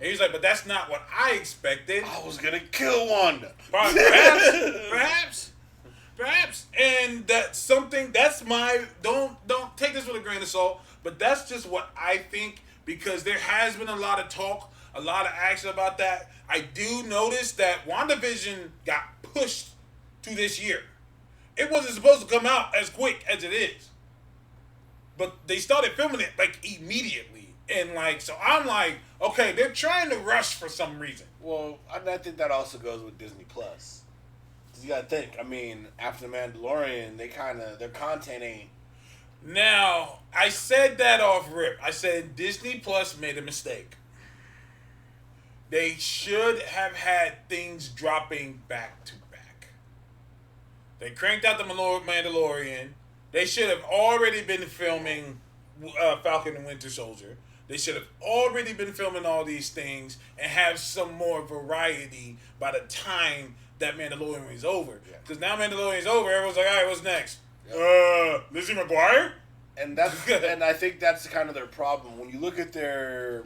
And he's like, but that's not what I expected. I was going to kill Wanda. Perhaps. And that's something, that's my, don't take this with a grain of salt, but that's just what I think, because there has been a lot of talk, a lot of action about that. I do notice that WandaVision got pushed to this year. It wasn't supposed to come out as quick as it is. But they started filming it like immediately. And like, so I'm like, okay, they're trying to rush for some reason. Well, I think that also goes with Disney Plus. 'Cause you gotta think. I mean, after The Mandalorian, their content ain't. Now, I said that off rip. I said Disney Plus made a mistake. They should have had things dropping back to back. They cranked out the Mandalorian. They should have already been filming Falcon and Winter Soldier. They should have already been filming all these things and have some more variety by the time that Mandalorian is over. Because now Mandalorian is over, everyone's like, all right, what's next? Lizzie McGuire? And and I think that's kind of their problem. When you look at their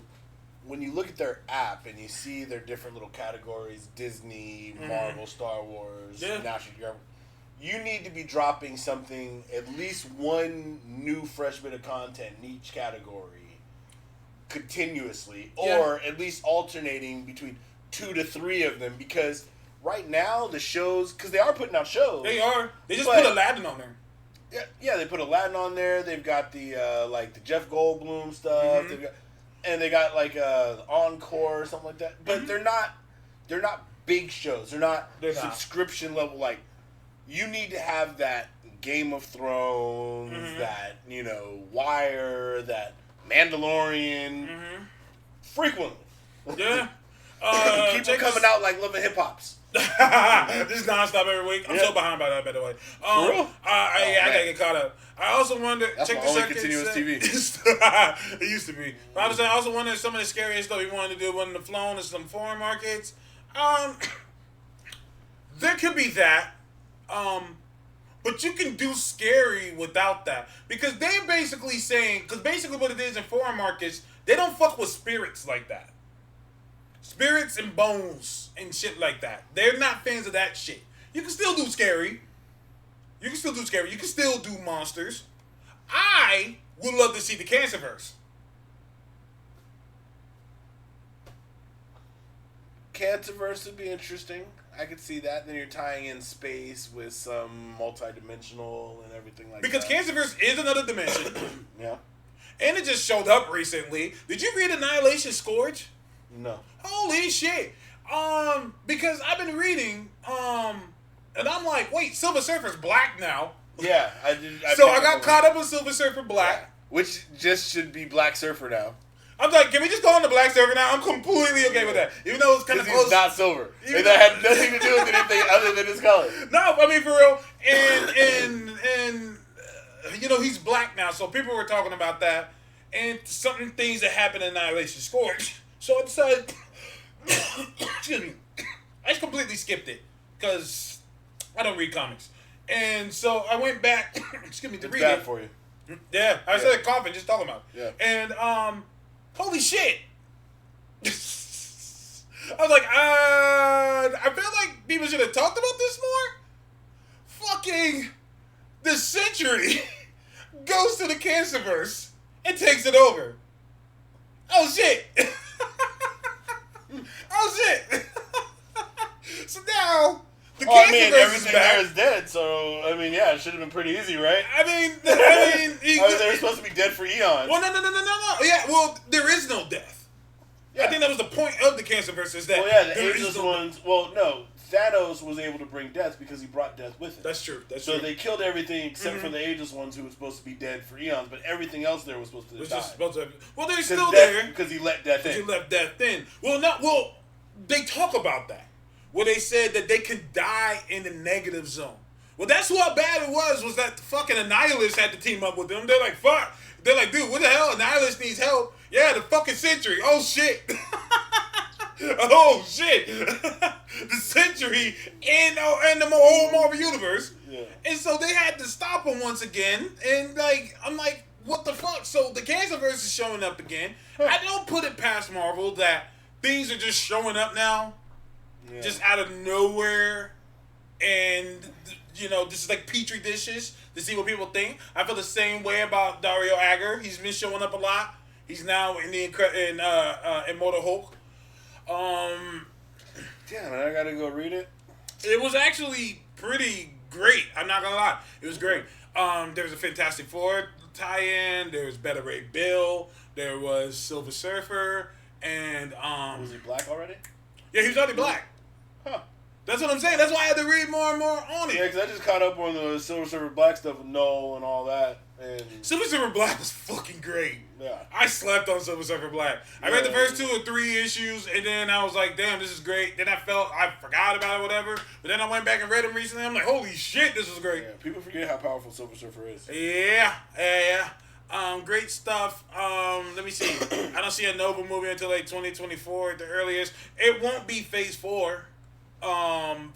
app and you see their different little categories, Disney, Marvel, Star Wars, National Geographic, you need to be dropping something, at least one new fresh bit of content in each category continuously, or at least alternating between 2 to 3 of them, because right now the shows, because they are putting out shows. They are. They just put Aladdin on there. Yeah, they put Aladdin on there. They've got the the Jeff Goldblum stuff. They got like Encore or something like that. But they're not big shows. They're not subscription level. Like, you need to have that Game of Thrones, that Wire, that Mandalorian, frequently. Yeah. Keep them coming out like Love and Hip Hops. This is nonstop every week. I'm so behind by that, by the way. For real? I gotta get caught up. I also wonder. That's check my this only out, continuous TV. It used to be. But I also wonder some of the scariest stuff we wanted to do when the flown in some foreign markets. There could be that. But you can do scary without that. Because they're basically saying, because basically what it is in foreign markets, they don't fuck with spirits like that. Spirits and bones and shit like that. They're not fans of that shit. You can still do scary. You can still do scary. You can still do monsters. I would love to see the Cancerverse. Cancerverse would be interesting. I could see that. Then you're tying in space with some multi-dimensional and everything like Because that. Cancerverse is another dimension. Yeah. And it just showed up recently. Did you read Annihilation Scourge? No. Holy shit. Because I've been reading, and I'm like, wait, Silver Surfer's black now. Yeah, I did. So I got caught up with Silver Surfer Black. Which just should be Black Surfer now. I'm like, can we just go on the Black Surfer now? I'm completely okay with that. Even though it's kind of Because he's not silver. Even And that had nothing to do with anything other than his color. No, I mean for real. And you know, he's black now, so people were talking about that and certain things that happened in Annihilation Scourge. So I decided, excuse me, I just completely skipped it because I don't read comics, and so I went back, excuse me, to It's read bad it. for you. Yeah, I started coughing just talking about it. Yeah. And holy shit. I was like, I feel like people should have talked about this more. Fucking the Century goes to the Cancerverse and takes it over. Oh shit. Oh shit. So now the Oh, I Cancerverse mean, is everything back. there is dead, so, I mean, yeah, it should have been pretty easy, right? I mean, he, I mean, they were supposed to be dead for eons. well, no. Yeah, well, there is no death. I Yeah. think that was the point of the Cancerverse is that Well, yeah, the there is ageless no- ones. Well, no, Thanos was able to bring death because he brought death with him. That's true. That's So true. they killed everything except for the ageless ones who were supposed to be dead for eons, but everything else there was supposed to It was die. just supposed to. Well, they're still there. Because he let death But you in. left death in. Well, not well. They talk about that. Where they said that they could die in the negative zone. Well, that's how bad it was that the fucking Annihilus had to team up with them. They're like, fuck. They're like, dude, what the hell? Annihilus needs help. Yeah, the fucking Century. Oh, shit. Oh, shit. The Century in the whole Marvel Universe. Yeah. And so they had to stop him once again. And, like, I'm like, what the fuck? So the Cancerverse is showing up again. I don't put it past Marvel that things are just showing up now. Yeah. Just out of nowhere, and you know, this is like petri dishes to see what people think. I feel the same way about Dario Agger. He's been showing up a lot. He's now in the Immortal Hulk. Damn, man, I gotta go read it. It was actually pretty great. I'm not gonna lie, it was great. There was a Fantastic Four tie-in. There was Beta Ray Bill. There was Silver Surfer, and Was he black already? yeah, he was already black. Huh. That's what I'm saying. That's why I had to read more and more on it. Yeah, because I just caught up on the Silver Surfer Black stuff with Noel and all that. And Silver Surfer Black was fucking great. yeah. I slept on Silver Surfer Black. I read the first 2 or 3 issues, and then I was like, damn, this is great. Then I forgot about it, whatever. But then I went back and read them recently. I'm like, holy shit, this is great. Yeah, people forget how powerful Silver Surfer is. Yeah. Great stuff. Let me see. I don't see a Nova movie until like 2024 at the earliest. It won't be Phase 4.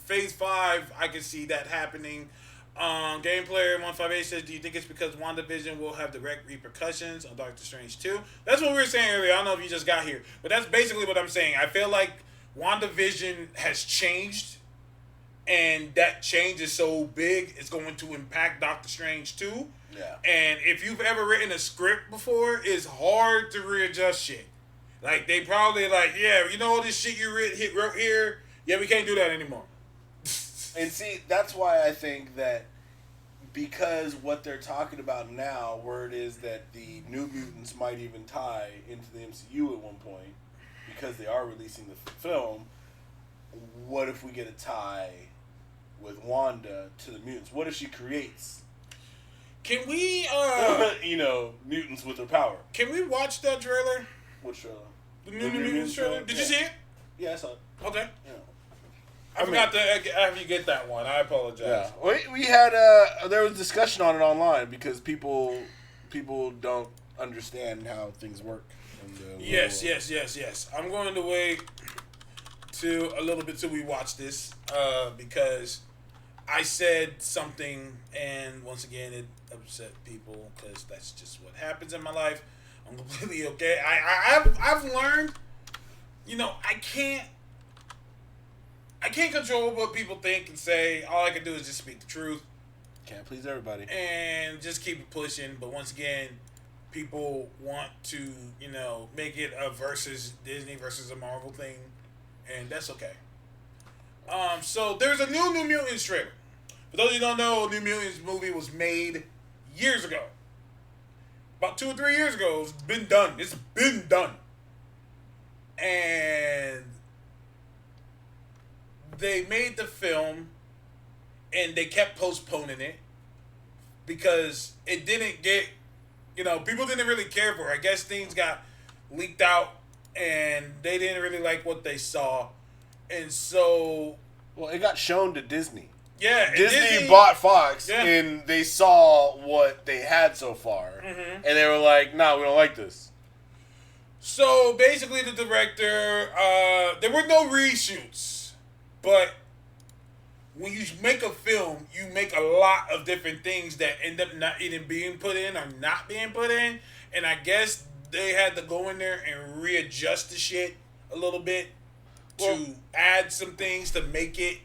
Phase 5, I can see that happening. Gameplayer 158 says, do you think it's because WandaVision will have direct repercussions on Doctor Strange 2? That's what we were saying earlier. I don't know if you just got here. But that's basically what I'm saying. I feel like WandaVision has changed. And that change is so big, it's going to impact Doctor Strange 2. Yeah. And if you've ever written a script before, it's hard to readjust shit. Like, they probably like, yeah, you know all this shit you wrote here? Yeah, we can't do that anymore. And see, that's why I think that because what they're talking about now, where it is that the New Mutants might even tie into the MCU at one point, because they are releasing the film, what if we get a tie with Wanda to the mutants? What if she creates, Can we, mutants with her power? can we watch that trailer? What trailer? The New Mutants trailer? Did you see it? Yeah, I saw it. Okay. Yeah. I forgot to have you get that one. I apologize. Yeah, we had there was discussion on it online because people don't understand how things work. In the real Yes. world. I'm going to wait to a little bit till we watch this because I said something and once again it upset people because that's just what happens in my life. I'm completely okay. I've learned, I can't control what people think and say. All I can do is just speak the truth. Can't please everybody. and just keep it pushing. But once again, people want to, make it a versus Disney versus a Marvel thing, and that's okay. So there's a New Mutants trailer. For those of you who don't know, New Mutants movie was made years ago. About 2 or 3 years ago, it's been done. It's been done. And they made the film, and they kept postponing it because it didn't get, people didn't really care for it. I guess things got leaked out, and they didn't really like what they saw. And so... Well, it got shown to Disney. Yeah. And Disney bought Fox, Yeah. and they saw what they had so far. Mhm. And they were like, nah, we don't like this. So basically, the director, there were no reshoots, but when you make a film, you make a lot of different things that end up not either being put in or not being put in, and I guess they had to go in there and readjust the shit a little bit to add some things to make it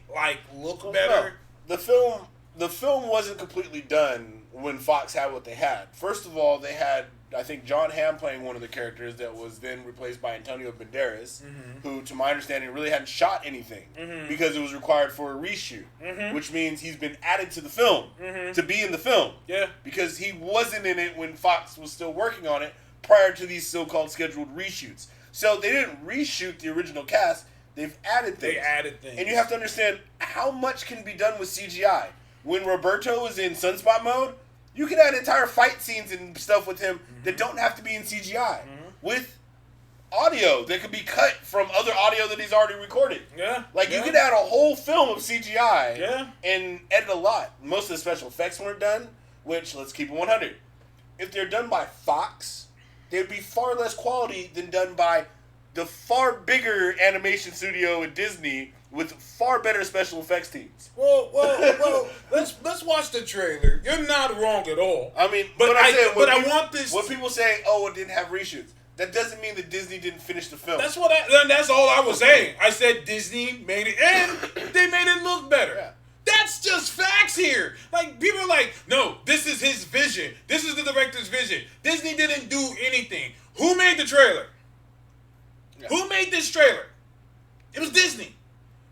look better. No, the film wasn't completely done when Fox had what they had. First of all, they had, I think, John Hamm playing one of the characters that was then replaced by Antonio Banderas, who, to my understanding, really hadn't shot anything because it was required for a reshoot, which means he's been added to the film to be in the film. Yeah. Because he wasn't in it when Fox was still working on it prior to these so-called scheduled reshoots. So they didn't reshoot the original cast. They've added things. They added things. And you have to understand how much can be done with CGI. When Roberto is in Sunspot mode, you can add entire fight scenes and stuff with him that don't have to be in CGI. With audio that could be cut from other audio that he's already recorded. Yeah. You could add a whole film of CGI Yeah. and edit a lot. Most of the special effects weren't done, which, let's keep it 100. If they're done by Fox, they'd be far less quality than done by the far bigger animation studio at Disney with far better special effects teams. Well, let's watch the trailer. You're not wrong at all. I mean, But I I want this. When people say, "Oh, it didn't have reshoots," that doesn't mean that Disney didn't finish the film. That's all I was saying. I said Disney made it, and they made it look better. Yeah. That's just facts here. People are like, no, this is his vision. This is the director's vision. Disney didn't do anything. Who made the trailer? Yeah. Who made this trailer? It was Disney.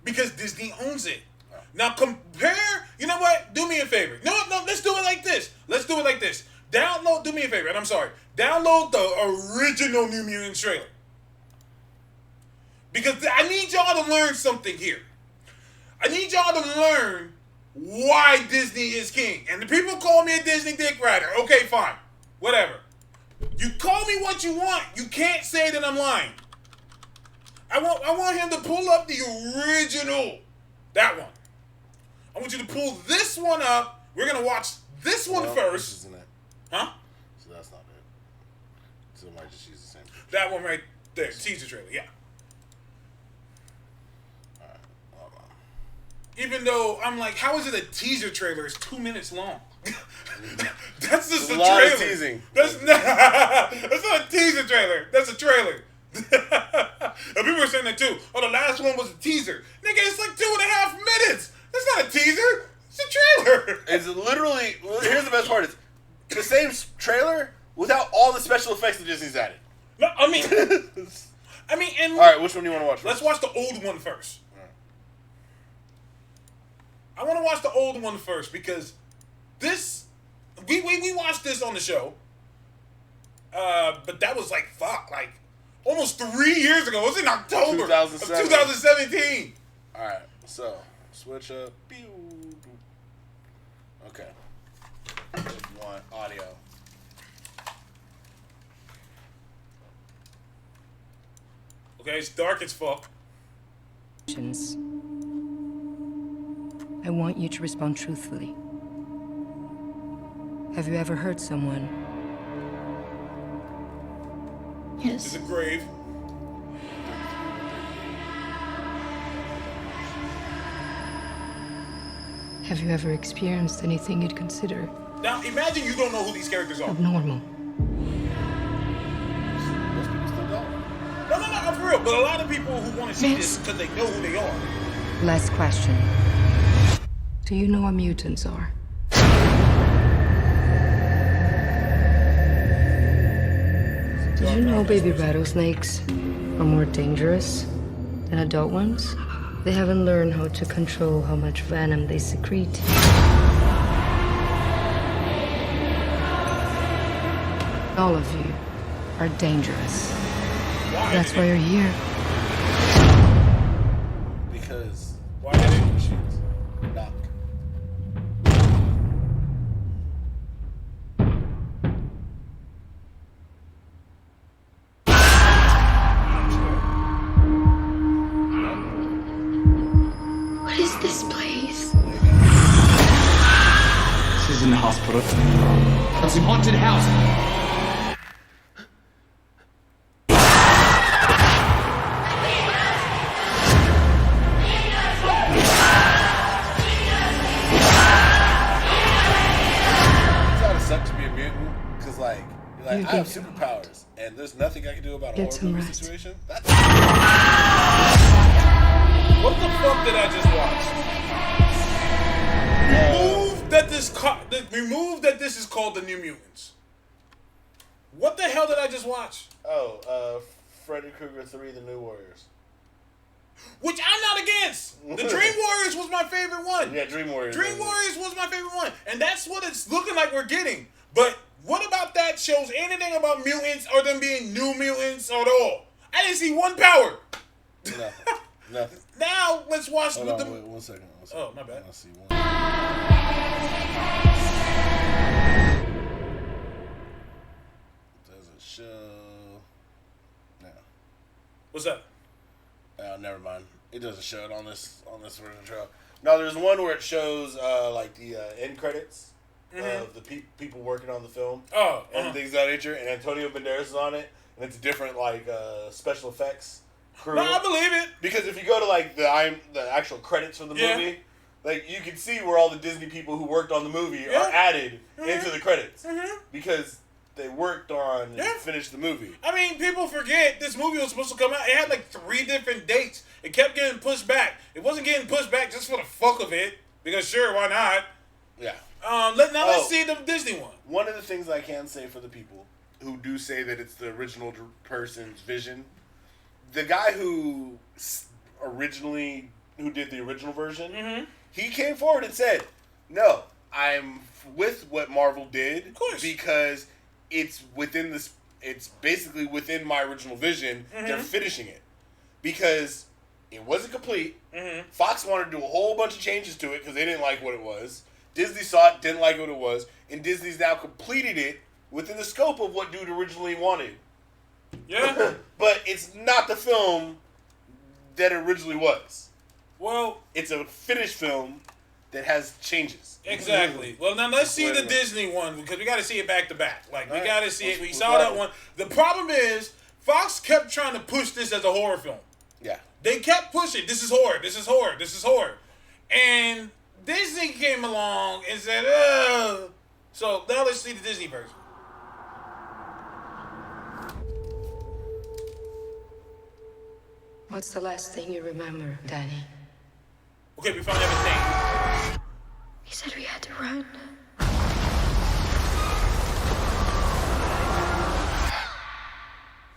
Because Disney owns it. Yeah. Now compare, you know what? Do me a favor. No, let's do it like this. Do me a favor, and I'm sorry. Download the original New Mutants trailer. Because I need y'all to learn something here. I need y'all to learn why Disney is king. And the people call me a Disney dick rider. Okay, fine. Whatever. You call me what you want. You can't say that I'm lying. I want him to pull up the original. That one. I want you to pull this one up. We're going to watch this one This first. isn't it. Huh? So that's not it. So I might just use the same picture. That one right there. Teaser trailer. Yeah. Alright, hold on. Even though I'm like, how is it a teaser trailer? It's 2 minutes long. That's just a A lot trailer. of teasing. That's not a teaser trailer. That's a trailer. And people are saying that too. Oh, the last one was a teaser. Nigga, it's like 2.5 minutes. That's not a teaser. It's a trailer. It's literally. Here's the best part: is the same trailer without all the special effects that Disney's added. No, I mean, and All right, which one do you want to watch? let's First? watch the old one first. I want to watch the old one first because this, we watched this on the show, but that was like almost 3 years ago. It was in October of 2017. All right, so switch up. Pew. Okay. If you want audio. Okay, it's dark as fuck. I want you to respond truthfully. Have you ever hurt someone? It's Yes. a grave. Have you ever experienced anything you'd consider Now, imagine you don't know who these characters are. abnormal? Most people still don't. No, I'm for real. But a lot of people who want to see this because they know who they are. Last question. Do you know what mutants are? Did you know baby rattlesnakes are more dangerous than adult ones? They haven't learned how to control how much venom they secrete. All of you are dangerous. That's why you're here. Because Why did it? machines knock. What is this place? This isn't a hospital. It's a haunted house. It's gotta suck to be a mutant, cause like you're like You I have think- superpowers, and there's nothing I can do about a Get horror some movie rest. situation. That's What the fuck did I just watch? Remove that this is called the New Mutants. What the hell did I just watch? Freddy Krueger 3: The New Warriors. Which I'm not against. The Dream Warriors was my favorite one. Yeah, Dream Warriors. Dream Warriors was my favorite one. And that's what it's looking like we're getting. But what about that shows anything about mutants or them being new mutants at all? I didn't see one power. Nothing. Nothing. Now let's watch Hold with on, the. wait, 1 second. Oh, my bad. I see one. There's a show. No. What's up? Oh, never mind. It doesn't show it on this version of the show. No, there's one where it shows like the end credits of the people working on the film Oh, and things of that nature, and Antonio Banderas is on it, and it's a different like special effects crew. no, I believe it. Because if you go to like the actual credits for the Yeah. movie, like you can see where all the Disney people who worked on the movie Yeah. are added into the credits Mhm. because they worked on Yeah. and finished the movie. I mean, people forget this movie was supposed to come out. It had like 3 different dates. It kept getting pushed back. It wasn't getting pushed back just for the fuck of it. Because sure, why not? Yeah. Let's Oh. see the Disney one. One of the things I can say for the people who do say that it's the original person's vision, the guy who did the original version, he came forward and said, "No, I'm with what Marvel did course. because it's within this. It's basically within my original vision. Mm-hmm. They're finishing it because it wasn't complete. Mm-hmm. Fox wanted to do a whole bunch of changes to it because they didn't like what it was. Disney saw it, didn't like what it was, and Disney's now completed it within the scope of what dude originally wanted. Yeah. But it's not the film that it originally was. Well, It's a finished film that has changes. exactly. Well, now let's see Wait a the minute. Disney one because we got to see it back to back. Like we All right. got to see it. We Let's saw grab that it. one. The problem is Fox kept trying to push this as a horror film. Yeah. They kept pushing. This is horror. This is horror. This is horror. And Disney came along and said, "Ugh." So now let's see the Disney version. What's the last thing you remember, Danny? Okay, we found everything. He said we had to run.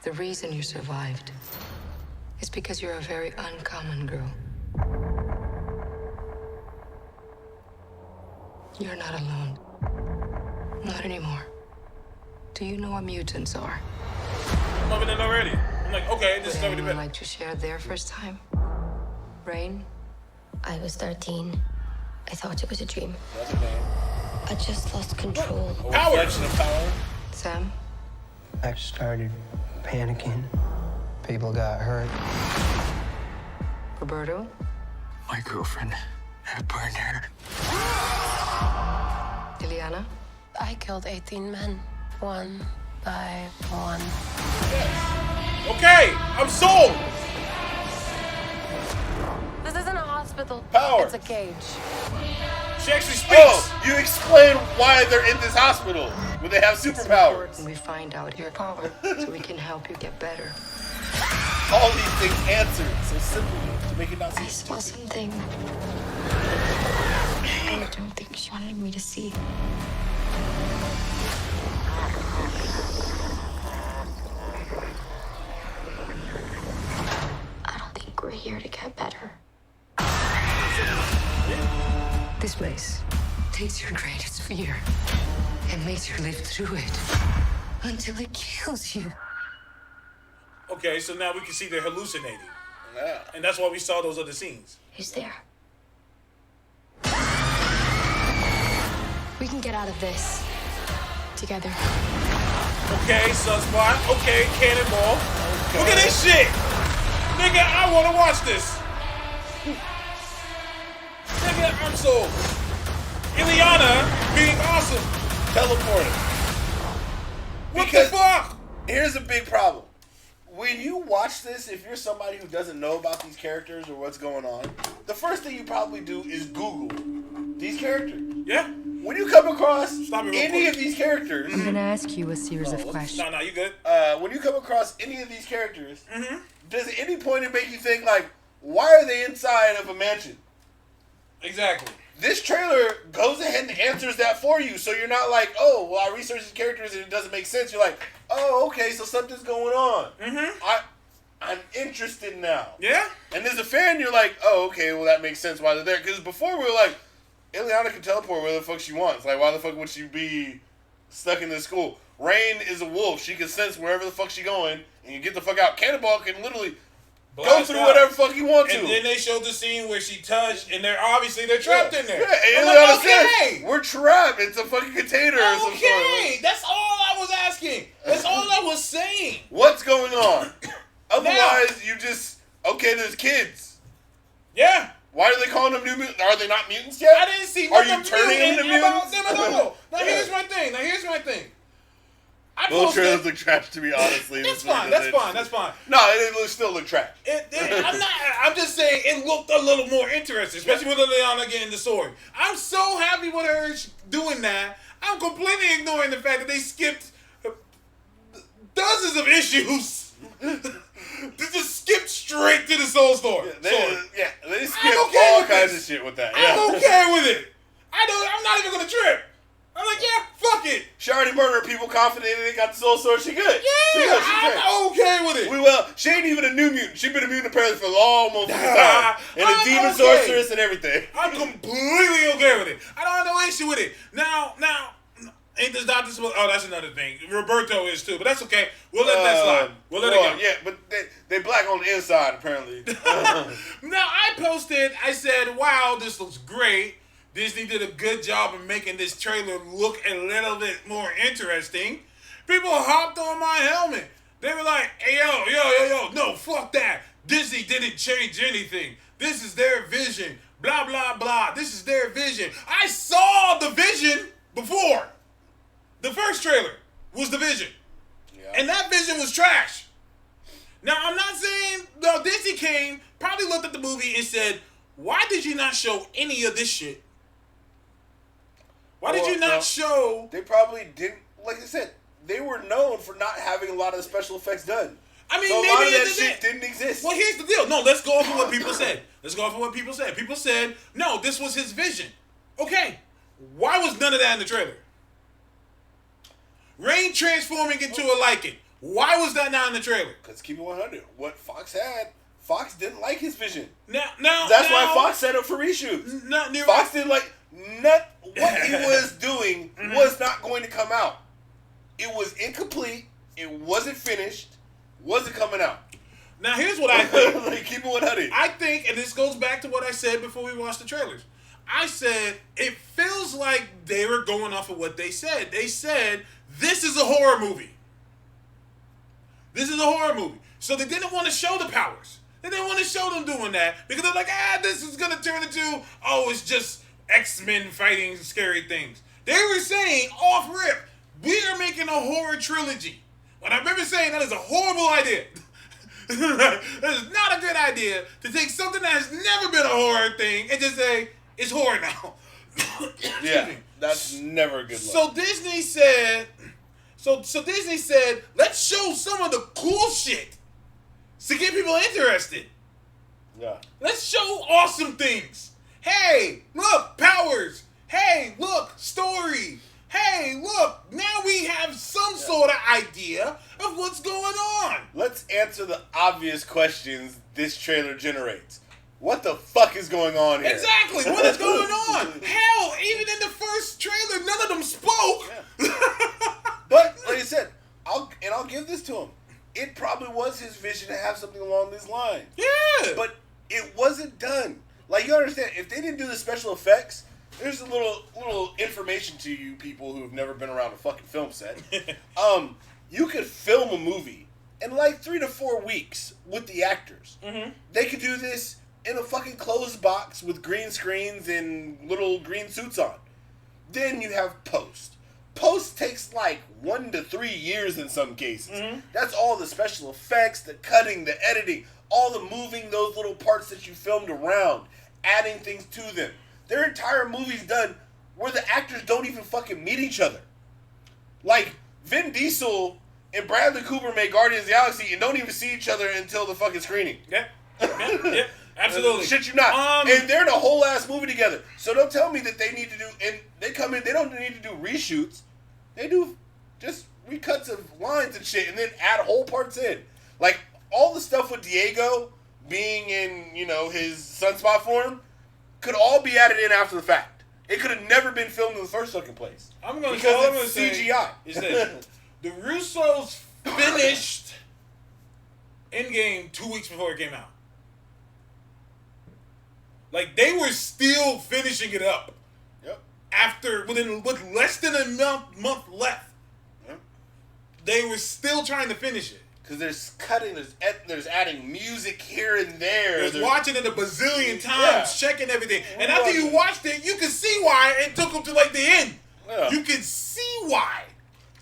The reason you survived is because you're a very uncommon girl. You're not alone. Not anymore. Do you know what mutants are? I'm loving it already. I'm like, okay, this Would is already anyone better. like to share their first time? Rain? I was 13. I thought it was a dream. That's a name. I just lost control. A Power. reflection of power. Sam? I started panicking. People got hurt. Roberto? My girlfriend had burned her. Ileana? I killed 18 men, one by one. Okay, I'm sold. This isn't a hospital. Power. It's a cage. She actually speaks. Oh, you explain why they're in this hospital when they have superpowers. And we find out your power so we can help you get better. All these things answered so simply to make it not I seem saw stupid. something. I don't think she wanted me to see. here to get better. This place takes your greatest fear and makes you live through it until it kills you. Okay, so now we can see they're hallucinating. Yeah. And that's why we saw those other scenes. He's there. We can get out of this together. Okay, Sunspot. Okay, Cannonball. Look at this shit. Nigga, I want to watch this. Nigga, I'm sold. Ileana being awesome. Teleported. What Because- the fuck? Here's a big problem. When you watch this, if you're somebody who doesn't know about these characters or what's going on, the first thing you probably do is Google these characters. Yeah. When you come across Stop it real any quick. of these characters, I'm gonna ask you a series of questions. No, you good. when you come across any of these characters, Mm-hmm. does at any point it make you think like, why are they inside of a mansion? Exactly. This trailer goes ahead and answers that for you, so you're not like, oh, well, I researched these characters and it doesn't make sense. You're like, oh, okay, so something's going on. Mm-hmm. I'm interested now. Yeah? And as a fan, you're like, oh, okay, well, that makes sense why they're there. Because before we were like, Ileana can teleport where the fuck she wants. Like, why the fuck would she be stuck in this school? Rain is a wolf. She can sense wherever the fuck she going, and you get the fuck out. Cannonball can literally go Blast through out. whatever fuck he wants to. And then they showed the scene where she touched, and they're trapped in there. Yeah, and I'm Ileana like, okay. says, we're trapped. It's a fucking container or some sort. Okay, that's all I was asking. That's all I was saying. What's going on? Otherwise, you just, okay, there's kids. Yeah. Why are they calling them new mutants? Are they not mutants yet? I didn't see Are nothing you turning mutant into about mutants? No. Now here's my thing. I Both trailers posted. look trash to me, honestly. That's This one fine. doesn't- That's fine. No, it still look trash. I'm just saying it looked a little more interesting, especially with Ileana getting the sword. I'm so happy with her doing that. I'm completely ignoring the fact that they skipped dozens of issues. They just skipped straight to the Soul Sword. They skip okay all with kinds this. of shit with that. I'm okay with it. I'm not even gonna trip. I'm like, yeah, fuck it. She already murdered people confident they got the soul sword. She good. She Yeah, good. She great. I'm okay with it. She ain't even a new mutant. She been a mutant apparently for almost a time. And a I'm demon okay. sorceress and everything. I'm completely okay with it. I don't have no issue with it. Now, ain't this Dr. Smith? Oh, that's another thing. Roberto is too, but that's okay. We'll let that slide. We'll let it go. Yeah, but they black on the inside apparently. Now, I said, wow, this looks great. Disney did a good job of making this trailer look a little bit more interesting. People hopped on my helmet. They were like, hey, yo, no, fuck that. Disney didn't change anything. This is their vision. Blah, blah, blah. This is their vision. I saw the vision before. The first trailer was the vision. Yeah. And that vision was trash. Now, I'm not saying, no, Disney came, probably looked at the movie and said, why did you not show any of this shit? Why did you not show... They probably didn't, like I said, they were known for not having a lot of the special effects done. I mean, So a maybe lot of that it shit didn't exist. Well, here's the deal. No, let's go off of what people said. People said, no, this was his vision. Okay. Why was none of that in the trailer? Rain transforming into a Lycan. Why was that not in the trailer? Because keep it 100. What Fox had, Fox didn't like his vision. Now, That's why Fox set up for reshoots. Fox didn't like what he was doing was not going to come out. It was incomplete. It wasn't finished. Wasn't coming out. Now, here's what I think. Like, keep it 100. I think, and this goes back to what I said before we watched the trailers. I said, it feels like they were going off of what they said. They said, this is a horror movie. This is a horror movie. So they didn't want to show the powers. They didn't want to show them doing that because they're like, this is going to turn into, it's just X-Men fighting scary things. They were saying, off rip, we are making a horror trilogy. And I remember saying that is a horrible idea. That is not a good idea to take something that has never been a horror thing and just say, it's horror now. Yeah, that's never a good look. So Disney said, Disney said, let's show some of the cool shit to get people interested. Yeah. Let's show awesome things. Hey, look, powers. Hey, look, story. Hey, look, now we we have some sort of idea of what's going on. Let's answer the obvious questions this trailer generates. What the fuck is going on here? Exactly. What is going on? Hell, even in the first trailer, none of them spoke. But like I said, I'll give this to him. It probably was his vision to have something along these lines. Yeah. But it wasn't done. Like, you understand, if they didn't do the special effects, there's a little information to you people who've never been around a fucking film set. You could film a movie in like 3 to 4 weeks with the actors. Mm-hmm. They could do this in a fucking closed box with green screens and little green suits on. Then you have post. Post takes like 1 to 3 years in some cases. Mm-hmm. That's all the special effects, the cutting, the editing, all the moving those little parts that you filmed around, adding things to them. Their entire movie's done where the actors don't even fucking meet each other. Like, Vin Diesel and Bradley Cooper make Guardians of the Galaxy and don't even see each other until the fucking screening. Yep. Absolutely. Shit you not. And they're in a whole ass movie together. So don't tell me that they need to do, and they come in, they don't need to do reshoots. They do just recuts of lines and shit and then add whole parts in. Like, all the stuff with Diego being in, his sunspot form could all be added in after the fact. It could have never been filmed in the first fucking place. Because it's CGI. Is that the Russos finished Endgame 2 weeks before it came out. Like, they were still finishing it up. Yep. With less than a month left. Yep. They were still trying to finish it. Because there's cutting, there's adding music here and there. There's watching it a bazillion times, checking everything. And after you watched it, you can see why it took them to like the end. Yeah. You can see why.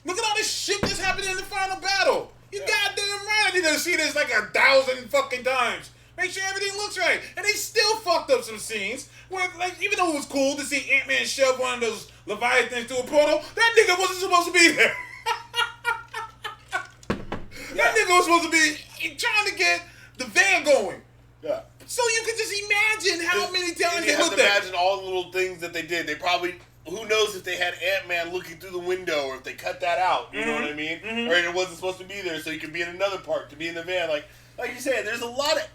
Look at all this shit that's happening in the final battle. You goddamn right. I need to see this like 1,000 fucking times. Make sure everything looks right. And they still fucked up some scenes where, like, even though it was cool to see Ant-Man shove one of those Leviathans to a portal, that nigga wasn't supposed to be there. That nigga was supposed to be trying to get the van going. Yeah. So you could just imagine how many times they they looked at. Imagine all the little things that they did. They probably, who knows if they had Ant-Man looking through the window or if they cut that out. You know what I mean? Mm-hmm. Or it wasn't supposed to be there, so he could be in another part to be in the van. Like you said, there's a lot of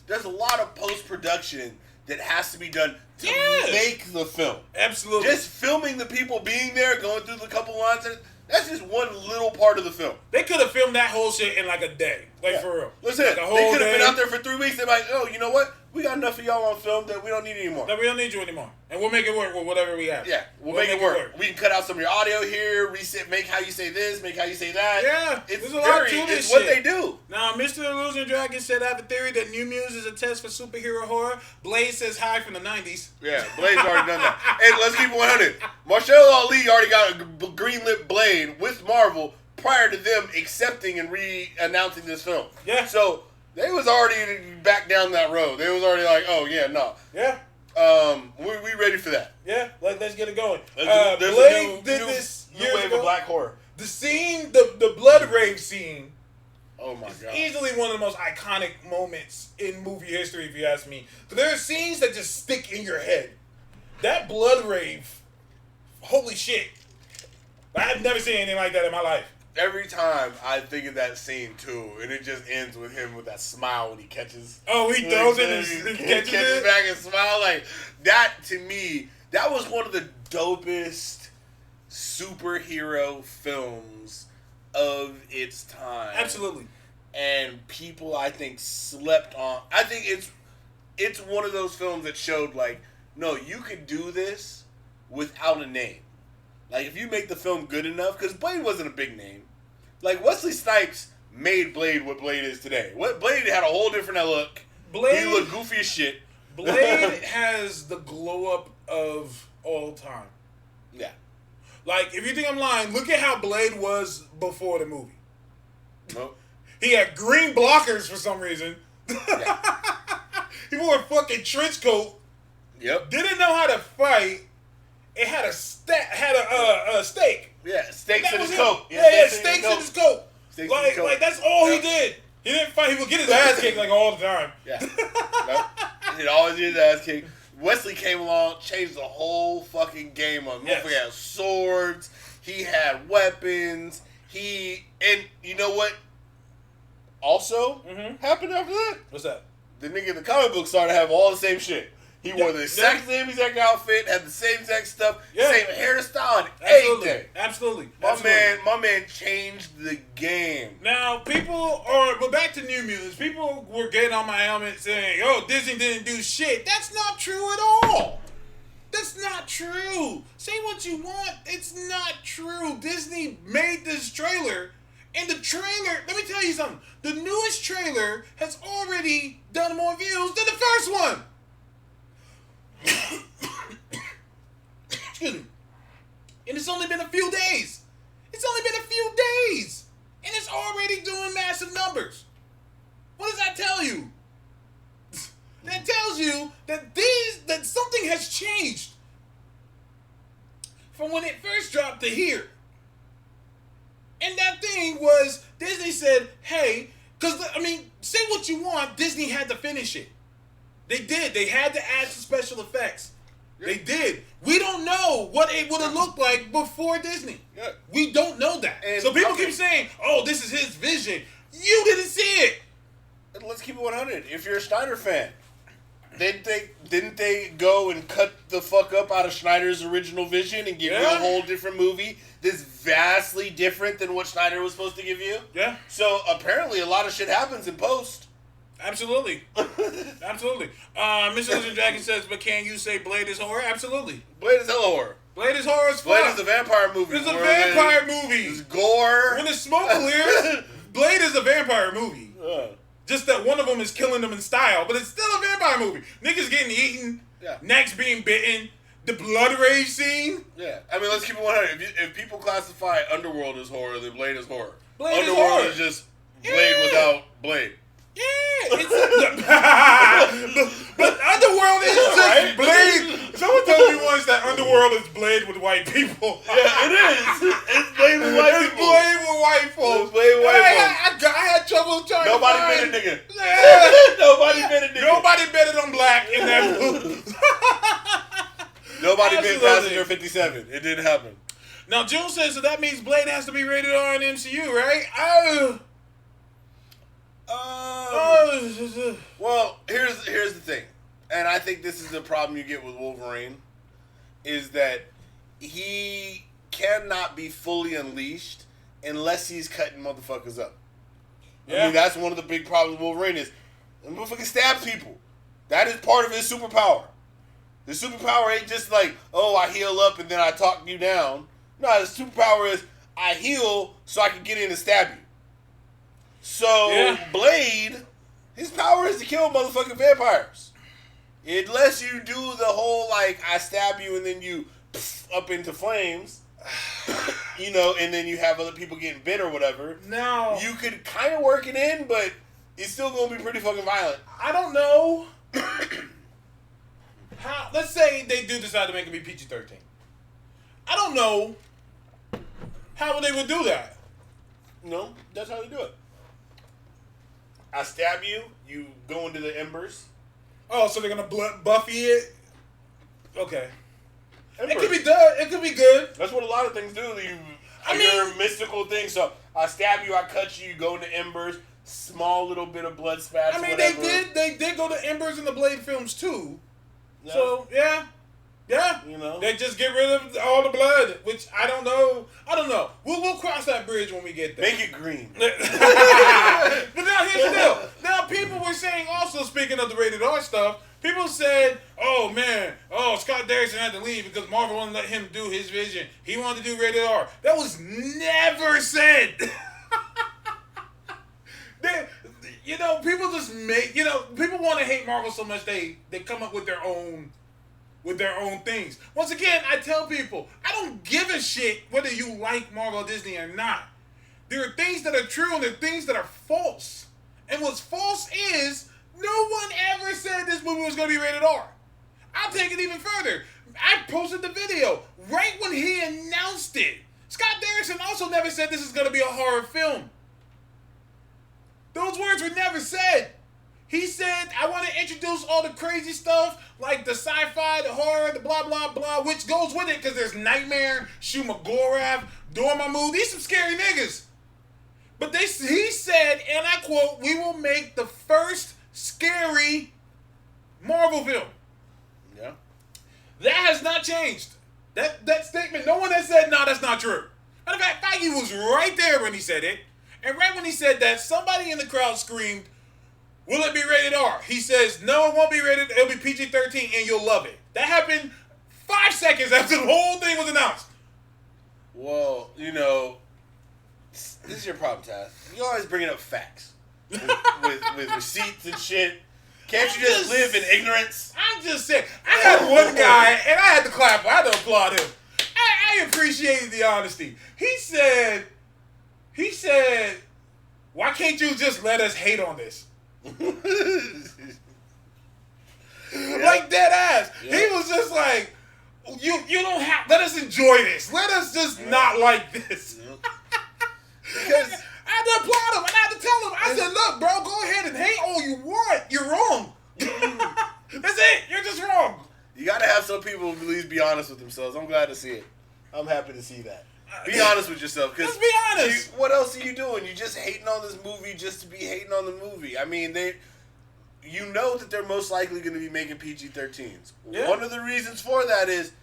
there's a lot of post-production that has to be done to make the film. Absolutely. Just filming the people being there, going through the couple lines. That's just one little part of the film. They could have filmed that whole shit in like a day. Like, for real. Listen, like they could have been out there for 3 weeks. They're like, oh, you know what? We got enough of y'all on film that we don't need anymore. No, we don't need you anymore. And we'll make it work with whatever we have. Yeah, we'll make it work. We can cut out some of your audio here, reset, make how you say this, make how you say that. Yeah, it's a lot to this. It's what they do. Now, Mr. Illusion Dragon said, I have a theory that New Muse is a test for superhero horror. Blade says hi from the 90s. Yeah, Blade's already done that. Hey, let's keep it 100. Marshall Ali already got a greenlit Blade with Marvel prior to them accepting and re-announcing this film. Yeah. So they was already back down that road. They was already like, oh yeah, no. Yeah. We ready for that. Yeah, let's get it going. Blade did this new years wave ago. of black horror. The scene, the blood rave scene. Oh my god! Easily one of the most iconic moments in movie history, if you ask me. But there are scenes that just stick in your head. That blood rave, holy shit! I've never seen anything like that in my life. Every time I think of that scene too, and it just ends with him with that smile when he catches. Oh, he throws it and catches it back and smile like that. To me, that was one of the dopest superhero films of its time. Absolutely. And people, I think, slept on. I think it's one of those films that showed like, no, you could do this without a name. Like, if you make the film good enough, because Blade wasn't a big name. Like, Wesley Snipes made Blade what Blade is today. Blade had a whole different look. He looked goofy as shit. Blade has the glow up of all time. Yeah. Like, if you think I'm lying, look at how Blade was before the movie. Nope. He had green blockers for some reason. Yeah. He wore a fucking trench coat. Yep. Didn't know how to fight. It had a steak. Yeah, steaks in his coat. Yeah, steaks in his coat. Like that's all he did. He didn't fight. He would get his ass kicked like all the time. Yeah. Nope. He'd always get his ass kicked. Wesley came along, changed the whole fucking game up. Yes. We had swords. He had weapons. And you know what? Also happened after that. What's that? The nigga in the comic book started to have all the same shit. He wore the exact same outfit, had the same exact stuff, same hairstyle, and everything. Absolutely. My man changed the game. Now, but back to New Mutants, people were getting on my helmet saying, oh, Disney didn't do shit. That's not true at all. That's not true. Say what you want. It's not true. Disney made this trailer, and the trailer, let me tell you something. The newest trailer has already done more views than the first one. Excuse me. And it's only been a few days. And it's already doing massive numbers. What does that tell you? That tells you that that something has changed from when it first dropped to here. And that thing was, Disney said, hey, because, say what you want, Disney had to finish it. They did. They had to add some special effects. Yeah. They did. We don't know what it would have looked like before Disney. Yeah. We don't know that. And so people keep saying, oh, this is his vision. You didn't see it. Let's keep it 100. If you're a Snyder fan, didn't they go and cut the fuck up out of Snyder's original vision and give you a whole different movie that's vastly different than what Snyder was supposed to give you? Yeah. So apparently a lot of shit happens in post. Absolutely. Absolutely. Mr. Lizard Dragon says, but can you say Blade is horror? Absolutely. Blade is hella horror. Blade is horror as fuck. Blade is a vampire movie. It's a vampire movie. It's gore. When the smoke clears, Blade is a vampire movie. Just that one of them is killing them in style, but it's still a vampire movie. Niggas getting eaten, necks being bitten, the blood rage scene. Yeah. Let's keep it 100. If people classify Underworld as horror, then Blade is horror. Blade Underworld is just Blade without Blade. Yeah, but Underworld is just Blade. Someone told me once that Underworld is Blade with white people. Yeah, it is. It's Blade with white people. It's Blade with white folks. It's Blade with white folks. I had trouble trying Nobody to find. bit a nigga. Yeah. Nobody bit a nigga. Nobody better than black in that movie. Nobody bit Passenger 57. It didn't happen. Now, June says that means Blade has to be rated R in the MCU, right? Well, here's the thing, and I think this is the problem you get with Wolverine, is that he cannot be fully unleashed unless he's cutting motherfuckers up. Yeah. That's one of the big problems with Wolverine is the motherfucker stabs people. That is part of his superpower. The superpower ain't just like, oh, I heal up and then I talk you down. No, the superpower is I heal so I can get in and stab you. So, Blade, his power is to kill motherfucking vampires. It lets you do the whole, I stab you and then you up into flames, and then you have other people getting bit or whatever. No. You could kind of work it in, but it's still going to be pretty fucking violent. I don't know how, let's say they do decide to make it be PG-13. I don't know how they would do that. No, that's how they do it. I stab you, you go into the embers. Oh, so they're gonna Buffy it? Okay. Embers. It could be good. It could be good. That's what a lot of things do. You're mystical things. So I stab you, I cut you, you go into embers, small little bit of blood spats. They did go to embers in the Blade films too. Yeah. So yeah. They just get rid of all the blood, which I don't know. We'll cross that bridge when we get there. Make it green. But now here's the deal. Now people were saying also, speaking of the rated R stuff, people said, Scott Derrickson had to leave because Marvel wouldn't let him do his vision. He wanted to do rated R. That was never said. People just make, people want to hate Marvel so much they come up with their own things. Once again, I tell people, I don't give a shit whether you like Marvel or Disney or not. There are things that are true and there are things that are false. And what's false is, no one ever said this movie was going to be rated R. I'll take it even further. I posted the video right when he announced it. Scott Derrickson also never said this is going to be a horror film. Those words were never said. He said, I want to introduce all the crazy stuff, like the sci-fi, the horror, the blah, blah, blah, which goes with it, because there's Nightmare, Shumagorav, Dormammu. These some scary niggas. But he said, and I quote, we will make the first scary Marvel film. Yeah. That has not changed. That statement, no one has said, no, that's not true. Matter of fact, Feige was right there when he said it. And right when he said that, somebody in the crowd screamed, will it be rated R? He says, no, it won't be rated. It'll be PG-13 and you'll love it. That happened 5 seconds after the whole thing was announced. Well, you know, this is your problem, Taz. You always bringing up facts with receipts and shit. Can't you just live in ignorance? I'm just saying. I had one guy, and I had to clap. I had to applaud him. I appreciated the honesty. He said, why can't you just let us hate on this? Like dead ass. Yeah. He was just like, you don't have, let us enjoy this. Let us just not like this. Because I had to applaud him and I had to tell him. I said, look, bro, go ahead and hate all you want. You're wrong. That's it. You're just wrong. You gotta have some people at least be honest with themselves. I'm glad to see it. I'm happy to see that. Be honest with yourself. Let's be honest. What else are you doing? You just hating on this movie just to be hating on the movie. I mean, you know that they're most likely going to be making PG-13s. Yeah. One of the reasons for that is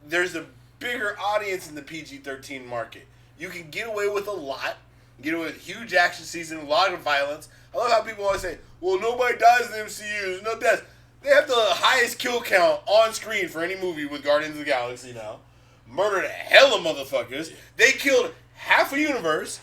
there's a bigger audience in the PG-13 market. You can get away with a lot. Get away with huge action scenes and a lot of violence. I love how people always say, well, nobody dies in the MCU. There's no deaths. They have the highest kill count on screen for any movie with Guardians of the Galaxy now. Murdered a hell of motherfuckers. They killed half a universe.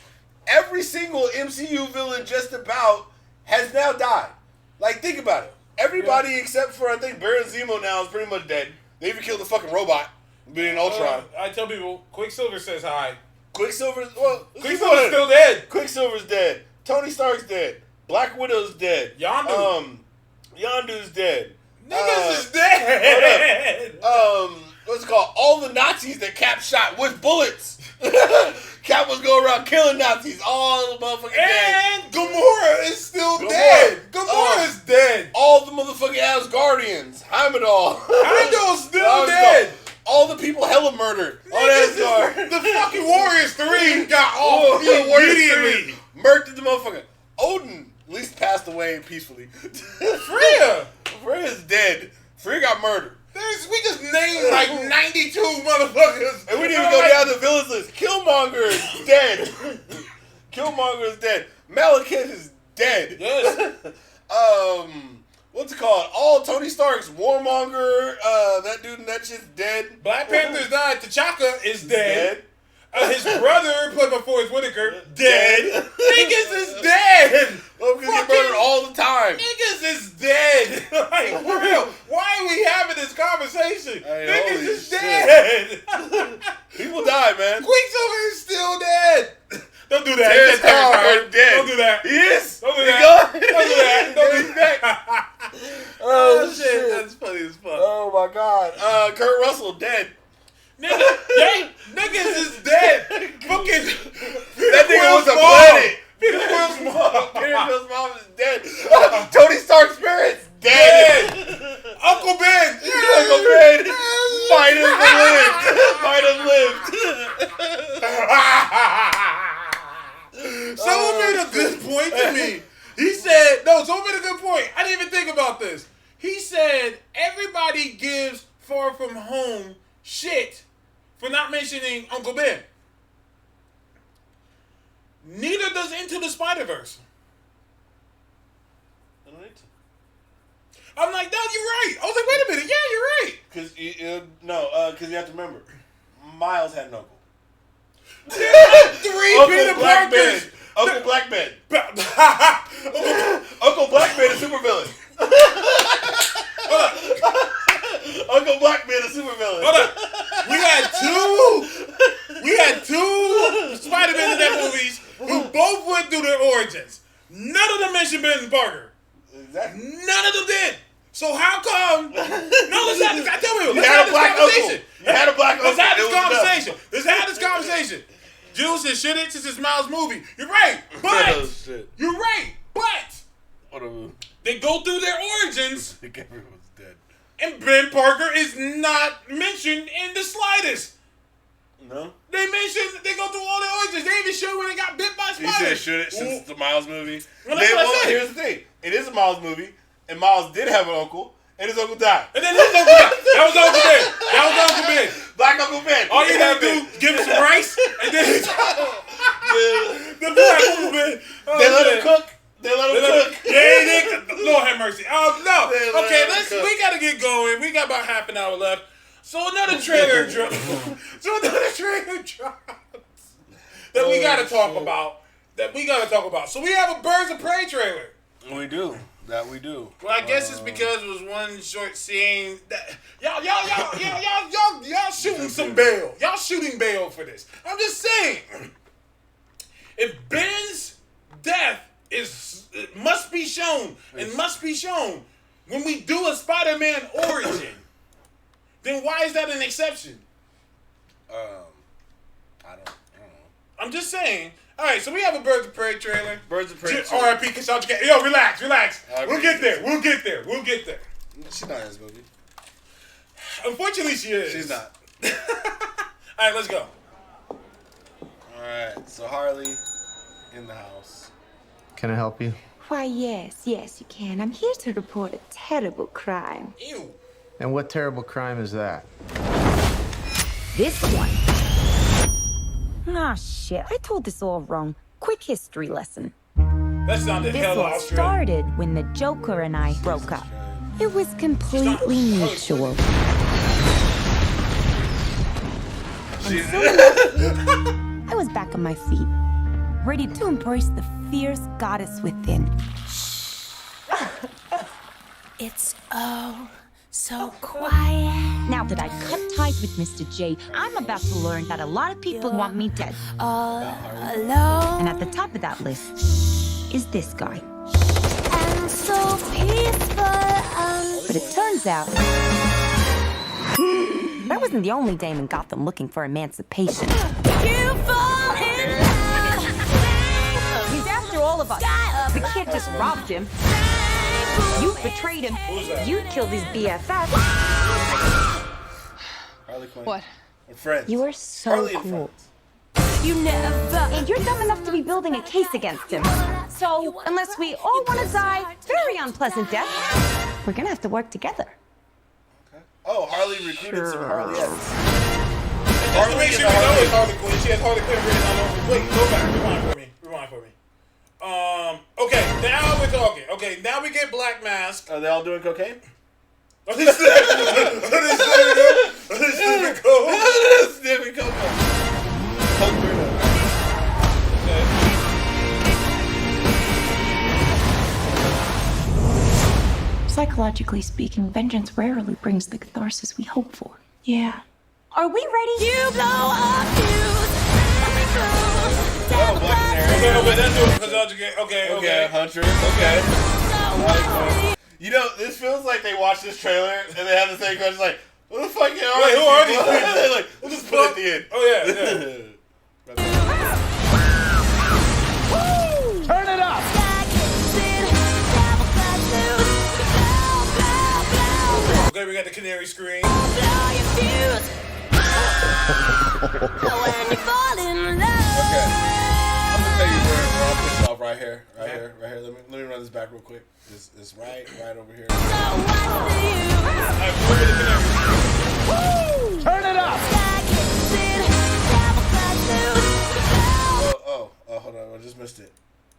Every single MCU villain just about has now died. Like, think about it. Everybody except for, I think, Baron Zemo now is pretty much dead. They even killed the fucking robot being Ultron. I tell people, Quicksilver says hi. Quicksilver's Quicksilver's still dead. Quicksilver's dead. Tony Stark's dead. Black Widow's dead. Yondu's dead. Niggas is dead. What's it called? All the Nazis that Cap shot with bullets. Cap was going around killing Nazis. All the motherfucking dead. And Gamora is still dead. Gamora is dead. All the motherfucking Asgardians. Heimdall. Heimdall's still dead. All the people hella murdered on Asgard. The fucking Warriors 3 got off immediately. Murked the motherfucker. Odin at least passed away peacefully. Freya's dead. Freya got murdered. We just named like 92 motherfuckers. And we didn't even go down the villains list. Killmonger is dead. Killmonger is dead. Malekith is dead. Yes. What's it called? All Tony Stark's Warmonger, that dude and that shit's dead. Black Panther's died. T'Chaka is dead. His brother, played by Forrest Whitaker, dead. Niggas is dead. Well, because he murdered all the time. Niggas is dead. Like, for real. Why are we having this conversation? Niggas is dead. People die, man. Quicksilver is still dead. Don't do that. Terrence Howard dead. Don't do that. He is. Don't do that. Don't do that. Don't do that. Oh, shit. That's funny as fuck. Oh, my God. Kurt Russell dead. Niggas is dead. Fucking that nigga was a planet. Peter Quill's mom. Peter Quill's mom is dead. Tony Stark's parents dead. Uncle Ben. Uncle Ben might have lived. Someone made a good point to me. He said, someone made a good point. I didn't even think about this. He said everybody gives Far From Home shit for not mentioning Uncle Ben. Neither does Into the Spider-Verse. I'm like, no, you're right. I was like, wait a minute. Yeah, you're right. Because you have to remember, Miles had an uncle. Three Peter Parkers. Uncle Blackman. Uncle Blackman is supervillain. Uncle Blackman is supervillain. Hold up. We had two Spider-Man in that movies who both went through their origins. None of them mentioned Ben Parker. Exactly. None of them did. So how come? No, let's have this. I tell you, let's have this conversation. You had a black uncle. Let's have this conversation. Let's have this conversation. Jules said, "Shit, it's just Miles' movie." You're right, but you're right, but whatever. They go go through their origins, I think everyone's dead. and Ben Parker is not mentioned in the slightest. No? They mentioned they go through all their origins. They even show when they got bit by You spiders. said should it since it's a Miles movie. Well, that's what I said. Here's the thing. It is a Miles movie, and Miles did have an uncle, and his uncle died. And then his uncle died. That was Uncle Ben. That was Uncle Ben. Black Uncle Ben. All you had to do is give him some rice, and then the Black Uncle Ben. Oh, They let shit. him cook. They let him cook. Yeah, Lord have mercy. Oh no. They let Okay, him cook. we gotta get going. We got about half an hour left. So another trailer drops. That we gotta talk about. So we have a Birds of Prey trailer. We do. That we do. Well, I guess it's because it was one short scene that y'all shooting some bail. Y'all shooting bail for this. I'm just saying, if Ben's death it must be shown when we do a Spider-Man origin, then why is that an exception? I don't know. I'm just saying. All right, so we have a Birds of Prey trailer. Birds of Prey. R.I.P. Cassandra Cain. Yo, relax. R.I.P. We'll get there. She's not in this movie. Unfortunately, she is. She's not. All right, let's go. Alright, so Harley in the house. Can I help you? Why, yes, you can. I'm here to report a terrible crime. Ew. And what terrible crime is that? This one. Ah, shit. I told this all wrong. Quick history lesson. That sounded This hella all Australian. started when the Joker and I broke up. It was completely mutual. And soon I was back on my feet, ready to embrace the fierce goddess within. It's oh so quiet. Now that I cut ties with Mr. J, I'm about to learn that a lot of people want me dead. All alone And at the top of that list is this guy. and so peaceful. But it turns out I wasn't the only dame in Gotham looking for emancipation. You fall in love. He's after all of us. We can't just rob him. You betrayed him. You killed his BFF. Harley Quinn. What? We're friends. You are so Harley and cool. friends. You never. And you're dumb enough to be building a case against him. So, unless we all want to die very unpleasant death, we're gonna have to work together. Oh, Harley recruited some Harleyettes. Just to make sure we know it's Harley Quinn. She has Harley Quinn written all over. Wait, go back. Rewind for me. Okay, now we're talking. Okay, now we get Black Mask. Are they all doing cocaine? Sniffing coke. Coke burner. Psychologically speaking, vengeance rarely brings the catharsis we hope for. Yeah. Are we ready? You blow up fuse. Oh, Black Canary. Okay, that's doing Cassandra Cain. Okay. Huntress. Okay. You know, this feels like they watched this trailer and they have the same question like, what the fuck are Wait, who are these people? They're like, we'll just put it at the end. Oh yeah. Turn it up! Okay, we got the canary screen. Okay. I'm gonna tell you where I'm pissed off right here. Right here. Let me run this back real quick. It's right over here. Turn it up! Oh, hold on. I just missed it.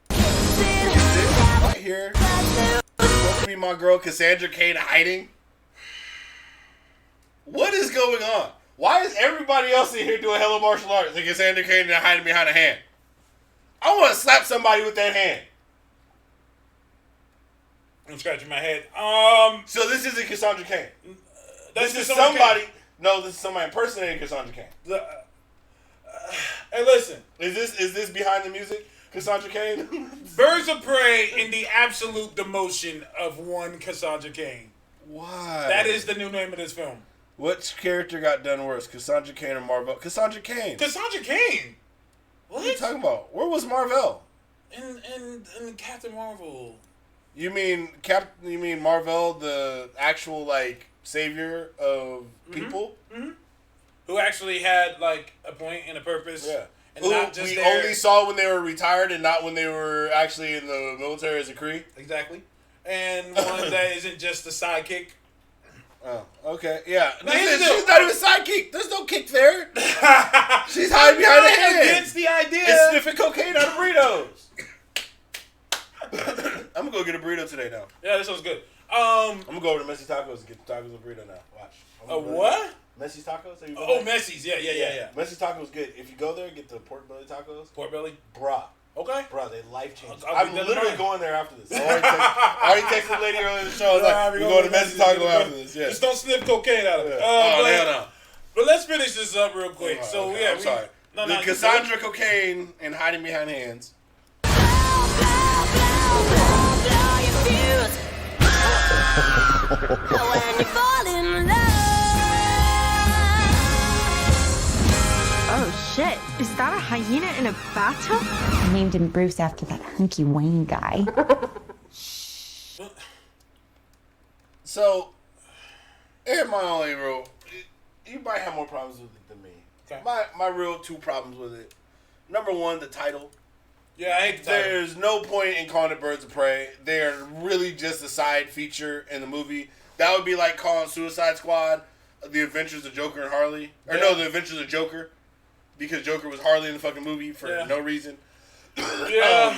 Right here. Supposed to be my girl Cassandra Cain hiding. What is going on? Why is everybody else in here doing hella martial arts and Cassandra Cain is hiding behind a hand? I want to slap somebody with that hand. I'm scratching my head. So this isn't Cassandra Cain. That's This is just somebody. No, this is somebody impersonating Cassandra Cain. Hey, listen. Is this behind the music, Cassandra Cain? Birds of Prey in the absolute demotion of one Cassandra Cain. Why? That is the new name of this film. Which character got done worse, Cassandra Cain or Marvel? Cassandra Cain. Cassandra Cain. What are you talking about? Where was Marvel? In Captain Marvel. You mean Marvel, the actual like savior of people? Who actually had like a point and a purpose? Yeah. And Who not just we there. only saw when they were retired and not when they were actually in the military as a Kree. Exactly. And one that isn't just a sidekick. Oh, okay, yeah. Now, here's the She's deal. not even sidekick. There's no kick there. She's hiding behind the hand. Against the idea. It's sniffing cocaine out of burritos. I'm gonna go get a burrito today now. Yeah, this was good. I'm gonna go over to Messi Tacos and get the tacos and burrito now. Watch. A what? Messi's Tacos? Have you been Oh, there? Messi's. Yeah. Messi's Tacos good. If you go there, get the pork belly tacos. Pork belly. Bruh. Okay. Bruh, they life changing. I'll I'm keep that in literally mind. going there after this. I already texted the lady earlier in the show. I was like, we're going to Messi's Taco after this. Yeah. Just don't sniff cocaine out of it. Oh, hell no. But let's finish this up real quick. Oh, So, okay, yeah. I'm sorry. No, The you Cassandra cocaine and hiding behind hands. Oh shit, is that a hyena in a bathtub? I named him Bruce after that hunky Wayne guy. So, here's my only rule. You might have more problems with it than me. Okay. My real two problems with it. Number one, the title. Yeah, I hate the title. There's no point in calling it Birds of Prey. They're really just a side feature in the movie. That would be like calling Suicide Squad The Adventures of Joker and Harley. Or no, The Adventures of Joker. Because Joker was Harley in the fucking movie for no reason. Yeah.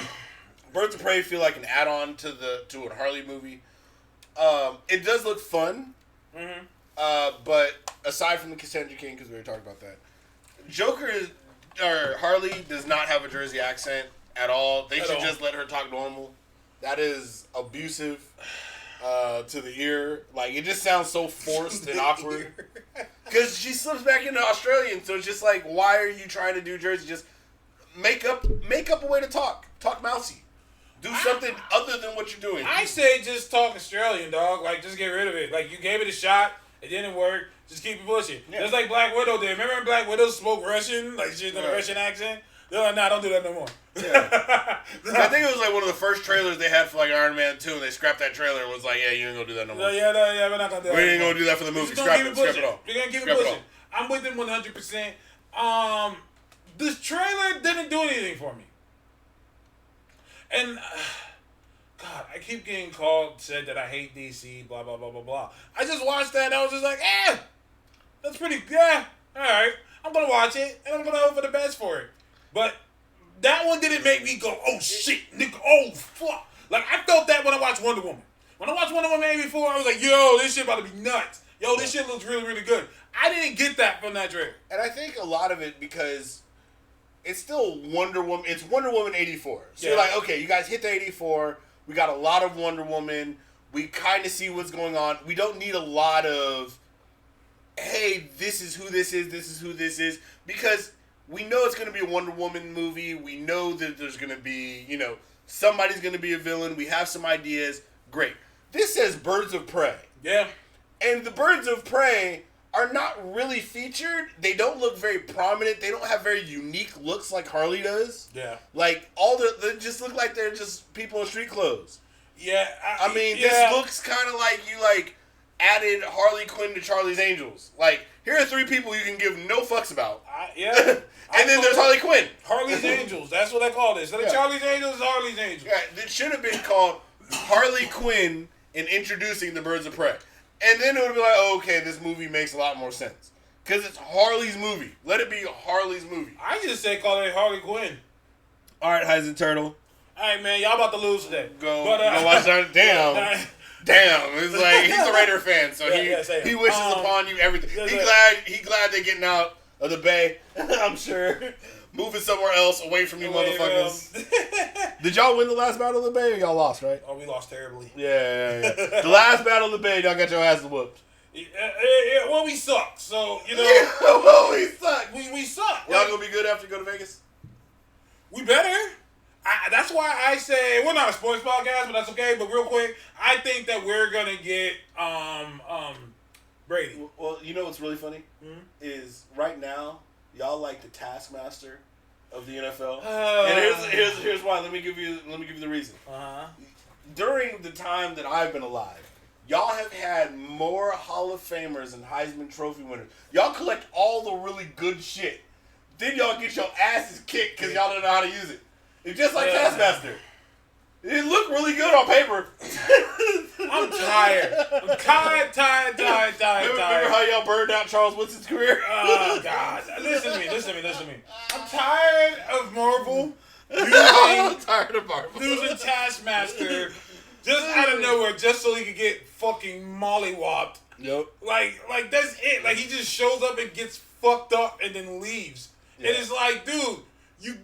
Birds of Prey feel like an add-on to a Harley movie. It does look fun. But aside from the Cassandra King, because we already talked about that, Harley does not have a Jersey accent at all. They should just let her talk normal. That is abusive to the ear. Like, it just sounds so forced and awkward. Because she slips back into Australian, so it's just like, why are you trying to do Jersey? Just make up a way to talk. Talk mousy. Do something other than what you're doing. I say just talk Australian, dog. Like, just get rid of it. Like, you gave it a shot. It didn't work. Just keep it pushing. Yeah. Just like Black Widow did. Remember when Black Widow spoke Russian? Like, she was in a Russian accent? They're like, nah, don't do that no more. Yeah. I think it was like one of the first trailers they had for like Iron Man 2, and they scrapped that trailer and was like, yeah, you ain't gonna do that no more. Yeah, we're not gonna do that. We ain't gonna do that for the movie. We're gonna keep it Scrap pushing. it all. We're gonna keep Scrap it it pushing. I'm with him 100%. This trailer didn't do anything for me. And, God, I keep getting said that I hate DC, blah, blah, blah, blah, blah. I just watched that and I was just like, that's pretty, alright. I'm gonna watch it and I'm gonna hope for the best for it. But that one didn't make me go, oh shit, nigga, oh fuck. Like, I felt that when I watched Wonder Woman. When I watched Wonder Woman 84, I was like, yo, this shit about to be nuts. Yo, this shit looks really, really good. I didn't get that from that trailer. And I think a lot of it because it's still Wonder Woman. It's Wonder Woman 84. So you're like, okay, you guys hit the 84. We got a lot of Wonder Woman. We kind of see what's going on. We don't need a lot of, hey, this is who this is. This is who this is. Because we know it's going to be a Wonder Woman movie. We know that there's going to be, somebody's going to be a villain. We have some ideas. Great. This says Birds of Prey. Yeah. And the Birds of Prey are not really featured. They don't look very prominent. They don't have very unique looks like Harley does. Yeah. Like, they just look like they're just people in street clothes. Yeah. I mean, this looks kind of like you, added Harley Quinn to Charlie's Angels. Like, here are 3 people you can give no fucks about. And then there's Harley Quinn. Harley's Angels. That's what they call this. Instead of Charlie's Angels, it's Harley's Angels. Yeah, it should have been called Harley Quinn in introducing the Birds of Prey. And then it would be like, oh, okay, this movie makes a lot more sense. Because it's Harley's movie. Let it be Harley's movie. I just say call it Harley Quinn. All right, Heisen Turtle. All right, man, y'all about to lose today. Go watch that. Damn. It's like, he's a Raider fan, so he wishes upon you everything. He glad they're getting out of the Bay, I'm sure. Moving somewhere else away from you motherfuckers. Did y'all win the last battle of the Bay or y'all lost, right? Oh, we lost terribly. Yeah. The last battle of the Bay, y'all got your asses whooped. Well, we suck, so, Well, we suck. We suck. Y'all gonna be good after you go to Vegas? We better. That's why I say, we're not a sports podcast, but that's okay. But real quick, I think that we're going to get Brady. Well, you know what's really funny? Is right now, y'all like the taskmaster of the NFL. And here's why. Let me give you the reason. during the time that I've been alive, y'all have had more Hall of Famers and Heisman Trophy winners. Y'all collect all the really good shit. Then y'all get your asses kicked because y'all don't know how to use it. It's just like Taskmaster. It looked really good on paper. I'm tired. I'm tired. Remember how y'all burned out Charles Woodson's career? Oh, God. Listen to me. I'm tired of Marvel I'm tired of Marvel. losing Taskmaster just out of nowhere just so he could get fucking mollywopped. Yep. Like that's it. Like, he just shows up and gets fucked up and then leaves. Yeah. And it's like, dude, you...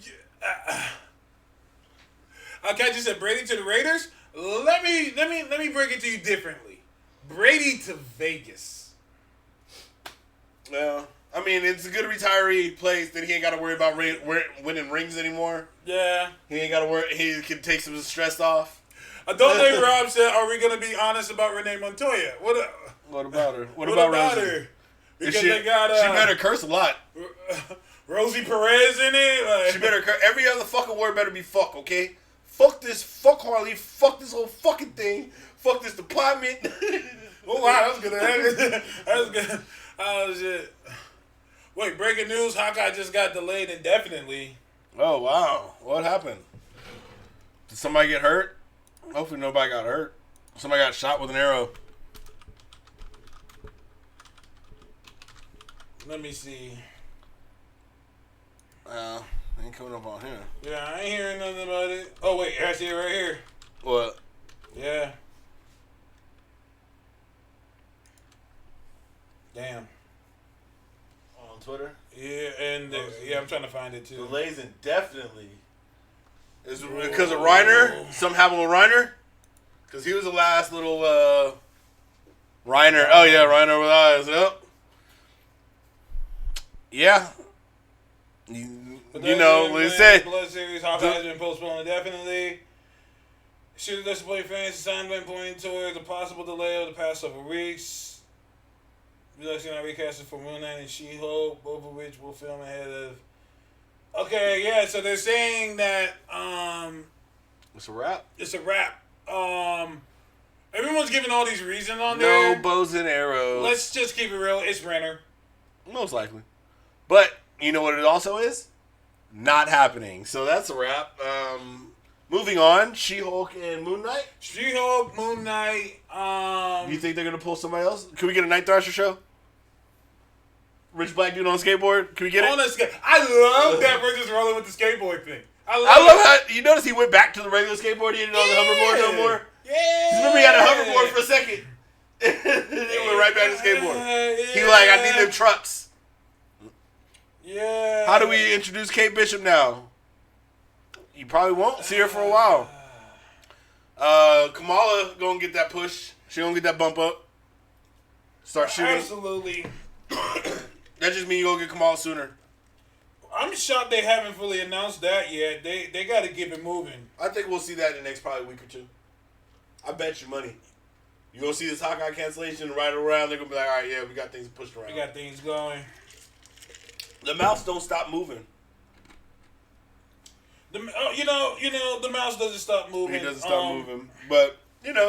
Okay, I just said Brady to the Raiders. Let me break it to you differently. Brady to Vegas. Well, I mean, it's a good retiree place that he ain't got to worry about winning rings anymore. Yeah. He ain't got to worry. He can take some stress off. I don't think Rob said, are we going to be honest about Renee Montoya? What about her? What about Rosie? her? Because She they got... she better curse a lot. Rosie Perez in it? Like, She better curse. Every other fucking word better be fuck, okay? Fuck this. Fuck Harley. Fuck this whole fucking thing. Fuck this department. oh, wow, that was good. That was good. Oh, shit. Wait, breaking news. Hawkeye just got delayed indefinitely. Oh, wow. What happened? Did somebody get hurt? Hopefully nobody got hurt. Somebody got shot with an arrow. Let me see. Ain't coming up on here. Yeah, I ain't hearing nothing about it. Oh, wait, I see it right here. What? Yeah. Damn. On Twitter? Yeah, and I'm trying to find it too. Delays indefinitely. Is it because of Reiner? Something happened with Reiner? Because he was the last little Reiner. Oh yeah, Reiner with eyes. Yep. Yeah. You know, what he said. Blood series, Hawkeye has been postponed indefinitely. Shooter disappointing fans, sign been pointing towards a possible delay of the past several weeks. Production are recasting for Moon Knight and She-Hulk, both of which will film ahead of. Okay, yeah. So they're saying that It's a wrap. it's a wrap. Everyone's giving all these reasons on there. No bows and arrows. Let's just keep it real. It's Renner. Most likely. But you know what it also is? Not happening. So that's a wrap. Moving on, She-Hulk and Moon Knight. She-Hulk, Moon Knight. Do you think they're gonna pull somebody else? Can we get a Night Thrasher show? Rich black dude on a skateboard. Can we get it? On a I love that we're just rolling with the skateboard thing. I love how you notice he went back to the regular skateboard. He didn't on the hoverboard no more. Yeah. 'Cause remember he had a hoverboard for a second. Then he went right back to skateboard. Yeah. He like, I need them trucks. Yeah. How do we introduce Kate Bishop now? You probably won't see her for a while. Kamala gonna get that push. She gonna get that bump up. Start shooting. Absolutely. That just means you gonna get Kamala sooner. I'm shocked they haven't fully announced that yet. They got to keep it moving. I think we'll see that in the next probably week or two. I bet you money. You gonna see this Hawkeye cancellation right around. They're gonna be like, all right, yeah, we got things pushed around. We got things going. The mouse don't stop moving. The mouse doesn't stop moving. He doesn't stop moving. But,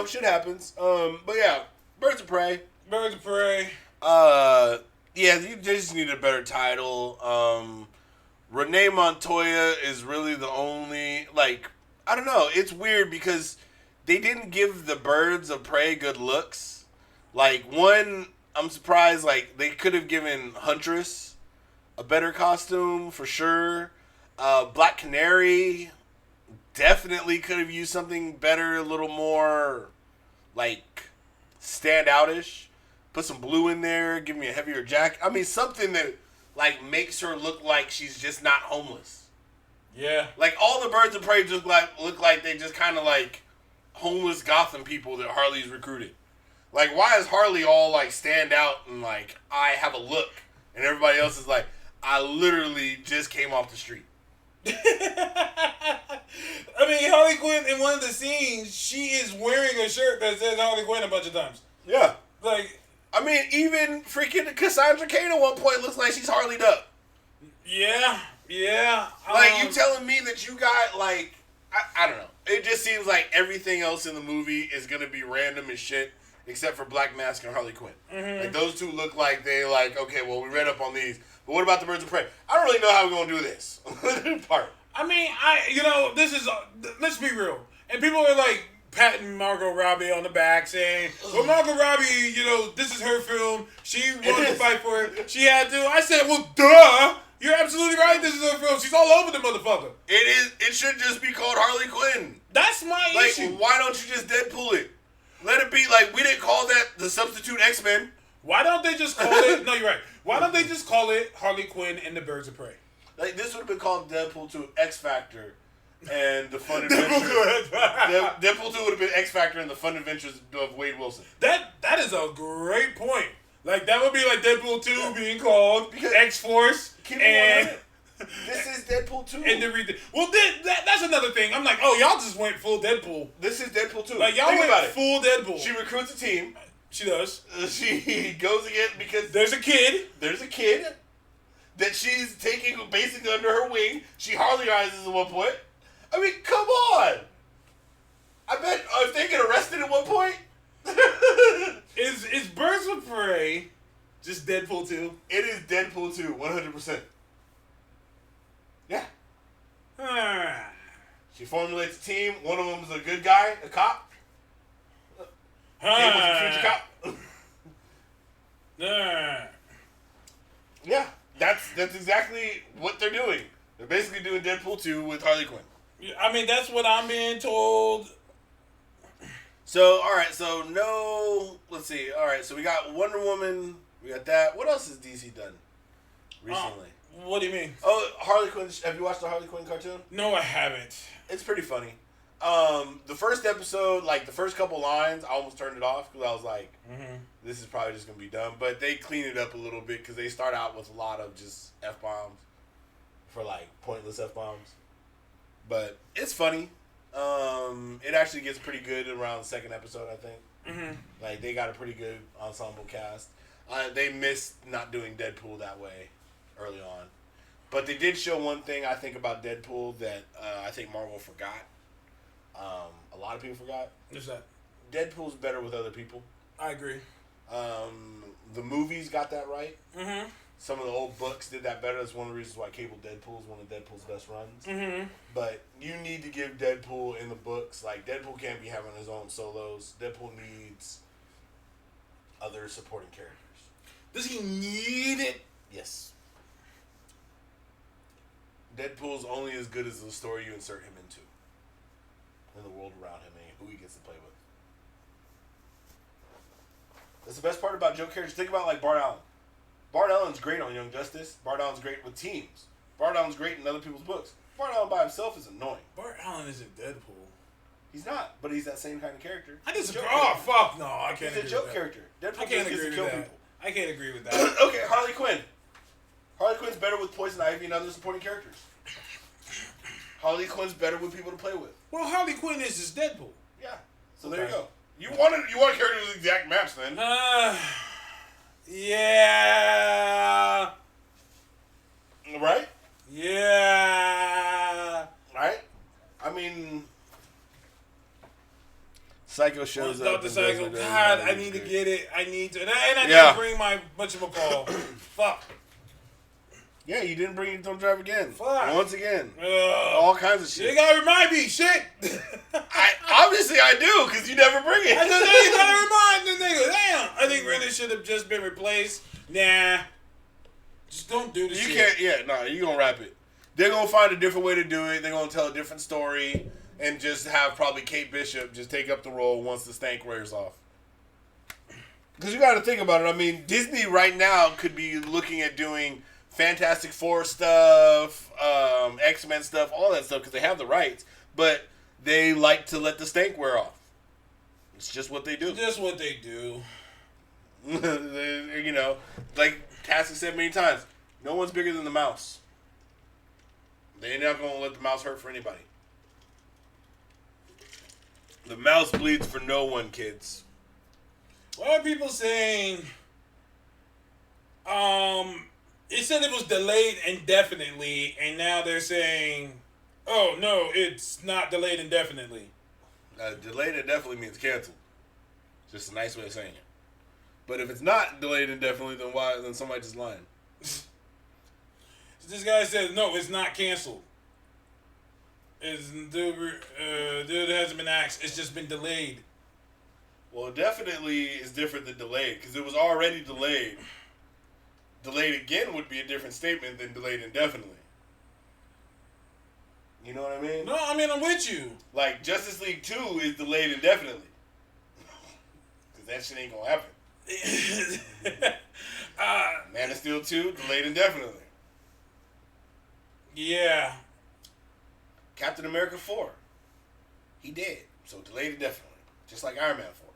shit happens. But yeah, Birds of Prey. Birds of Prey. Yeah, they just need a better title. Renee Montoya is really the only, I don't know. It's weird because they didn't give the Birds of Prey good looks. One, I'm surprised, they could have given Huntress a better costume for sure. Black Canary definitely could have used something better, a little more, stand-out-ish. Put some blue in there, give me a heavier jacket. I mean, something that, makes her look like she's just not homeless. Yeah. All the Birds of Prey just look like they just kind of homeless Gotham people that Harley's recruited. Why is Harley all, stand out and, I have a look? And everybody else is I literally just came off the street. I mean, Harley Quinn, in one of the scenes, she is wearing a shirt that says Harley Quinn a bunch of times. Yeah. I mean, even freaking Cassandra Cain at one point looks like she's Harley'd up. Yeah. You telling me that you got, I don't know. It just seems like everything else in the movie is gonna be random as shit, except for Black Mask and Harley Quinn. Like those two look like they like, okay, well we read up on these, but what about the Birds of Prey? I don't really know how we're gonna do this part. I mean, this is, let's be real. And people are like patting Margot Robbie on the back saying, well, Margot Robbie, this is her film. She wanted to fight for it. She had to. I said, well, duh. You're absolutely right. This is her film. She's all over the motherfucker. It should just be called Harley Quinn. That's my issue. Why don't you just Deadpool it? Let it be like, we didn't call that the substitute X-Men. Why don't they just call it, no, you're right. Why don't they just call it Harley Quinn and the Birds of Prey? Like, this would have been called Deadpool 2 X Factor and the Fun Adventures. Deadpool 2 would have been X Factor and the Fun Adventures of Wade Wilson. That is a great point. Like, that would be like Deadpool 2 being called X-Force. And this is Deadpool 2. And well, that's another thing. I'm like, oh, y'all just went full Deadpool. This is Deadpool 2. Like, y'all Think went about it. full Deadpool. She recruits a team. She does. She goes again because there's a kid that she's taking basically under her wing. She Harleyizes at one point. I mean, come on. I bet if they get arrested at one point. Is Birds of Prey just Deadpool 2? It is Deadpool 2, 100%. Yeah. She formulates a team. One of them is a good guy, a cop. Cable's a future cop. Yeah, that's exactly what they're doing. They're basically doing Deadpool 2 with Harley Quinn. I mean, that's what I'm being told. So, alright, let's see. Alright, so we got Wonder Woman, we got that. What else has DC done recently? What do you mean? Oh, Harley Quinn. Have you watched the Harley Quinn cartoon? No, I haven't. It's pretty funny. The first episode, like the first couple lines, I almost turned it off because I was like, this is probably just going to be dumb. But they clean it up a little bit because they start out with a lot of just F-bombs for like pointless F-bombs. But it's funny. It actually gets pretty good around the second episode, I think. Like, they got a pretty good ensemble cast. They missed not doing Deadpool that way early on. But they did show one thing, I think, about Deadpool that I think Marvel forgot. A lot of people forgot. What's that? Deadpool's better with other people. I agree. The movies got that right. Some of the old books did that better. That's one of the reasons why Cable Deadpool is one of Deadpool's best runs. But you need to give Deadpool in the books. Like, Deadpool can't be having his own solos. Deadpool needs other supporting characters. Does he need it? Yes. Deadpool's only as good as the story you insert him into. And the world around him and who he gets to play with. That's the best part about Joe characters. Think about like Bart Allen. Bart Allen's great on Young Justice. Bart Allen's great with teams. Bart Allen's great in other people's books. Bart Allen by himself is annoying. Bart Allen isn't Deadpool. He's not, but he's that same kind of character. I disagree. Oh, fuck no. I can't He's a joke character. Deadpool I can't gets agree to kill with that. people. I can't agree with that. Okay, Harley Quinn. Harley Quinn's better with Poison Ivy and other supporting characters. Harley Quinn's better with people to play with. Well, Harley Quinn is just Deadpool. Yeah. So there you go. You want a character with the exact match then. Yeah. Right? Yeah. Right? I mean, Psycho shows up. Dr. Psycho. God, I need to get it. I need to. And I Yeah. didn't bring my whatchamacall. Fuck. Yeah, you didn't bring it. Don't drive again. Fuck. Once again. All kinds of shit. You gotta remind me, shit. Obviously I do, because you never bring it. I just you gotta remind the nigga. Damn. I think really should have just been replaced. Nah. Just don't do the shit. You can't, you're going to wrap it. They're going to find a different way to do it. They're going to tell a different story and just have probably Kate Bishop just take up the role once the stank wears off. Because you got to think about it. I mean, Disney right now could be looking at doing Fantastic Four stuff, X-Men stuff, all that stuff, because they have the rights. But they like to let the stank wear off. It's just what they do. Just what they do. You know, like Tassie said many times, no one's bigger than the mouse. They're not going to let the mouse hurt for anybody. The mouse bleeds for no one, kids. Why are people saying, it said it was delayed indefinitely, and now they're saying Oh no, it's not delayed indefinitely. Delayed indefinitely means canceled. Just a nice way of saying it. But if it's not delayed indefinitely, then why? Then somebody just lying. This guy says no, it's not canceled. Dude hasn't been axed. It's just been delayed. Well, definitely is different than delayed because it was already delayed. Delayed again would be a different statement than delayed indefinitely. You know what I mean? No, I mean I'm with you. Like Justice League 2 is delayed indefinitely. Because that shit ain't gonna happen. Man of Steel 2 delayed indefinitely. Yeah. Captain America 4. He dead. So delayed indefinitely. Just like Iron Man 4.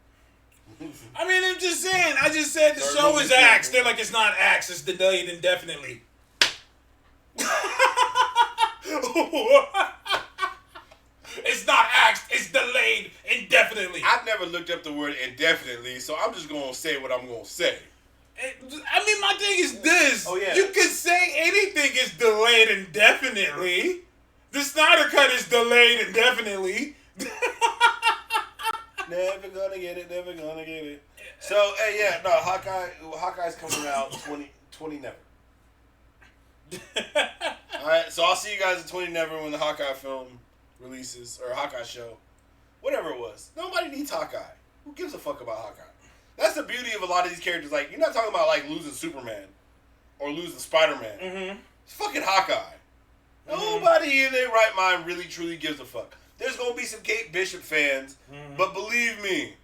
I mean, I'm just saying. I just said the Third show movie is too. axed. They're like, it's not axed. It's delayed indefinitely. It's not axed. It's delayed indefinitely. I've never looked up the word indefinitely, so I'm just gonna say what I'm gonna say. I mean, my thing is this. Oh, yeah. You can say anything is delayed indefinitely. The Snyder Cut is delayed indefinitely. Never gonna get it, never gonna get it. So, hey, yeah, no, Hawkeye's coming out 20 never. Alright, so I'll see you guys at 20 never when the Hawkeye film releases, or Hawkeye show. Whatever it was. Nobody needs Hawkeye. Who gives a fuck about Hawkeye? That's the beauty of a lot of these characters. Like, you're not talking about, like, losing Superman or losing Spider-Man. Mm-hmm. It's fucking Hawkeye. Nobody in their right mind really, truly gives a fuck. There's going to be some Kate Bishop fans, but believe me,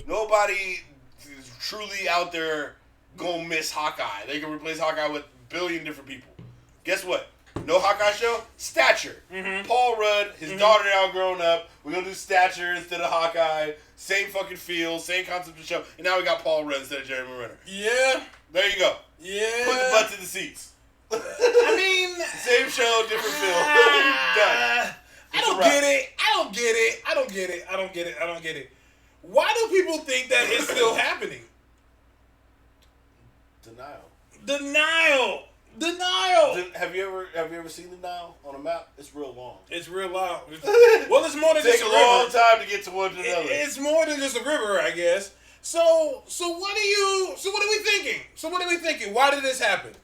nobody is truly out there going to miss Hawkeye. They can replace Hawkeye with a billion different people. Guess what? No Hawkeye show? Stature. Paul Rudd, his daughter now grown up. We're going to do Stature instead of Hawkeye. Same fucking feel, same concept of show. And now we got Paul Rudd instead of Jeremy Renner. Yeah. There you go. Yeah. Put the butts in the seats. I mean, Same show, different feel. Done. I don't get it. Why do people think that it's still happening? Denial. Have you ever seen the Nile on a map? It's real long. It's real loud. Well, it's more than Take just a a long river. time to get to one to another. It's more than just a river, I guess. So what are we thinking? Why did this happen?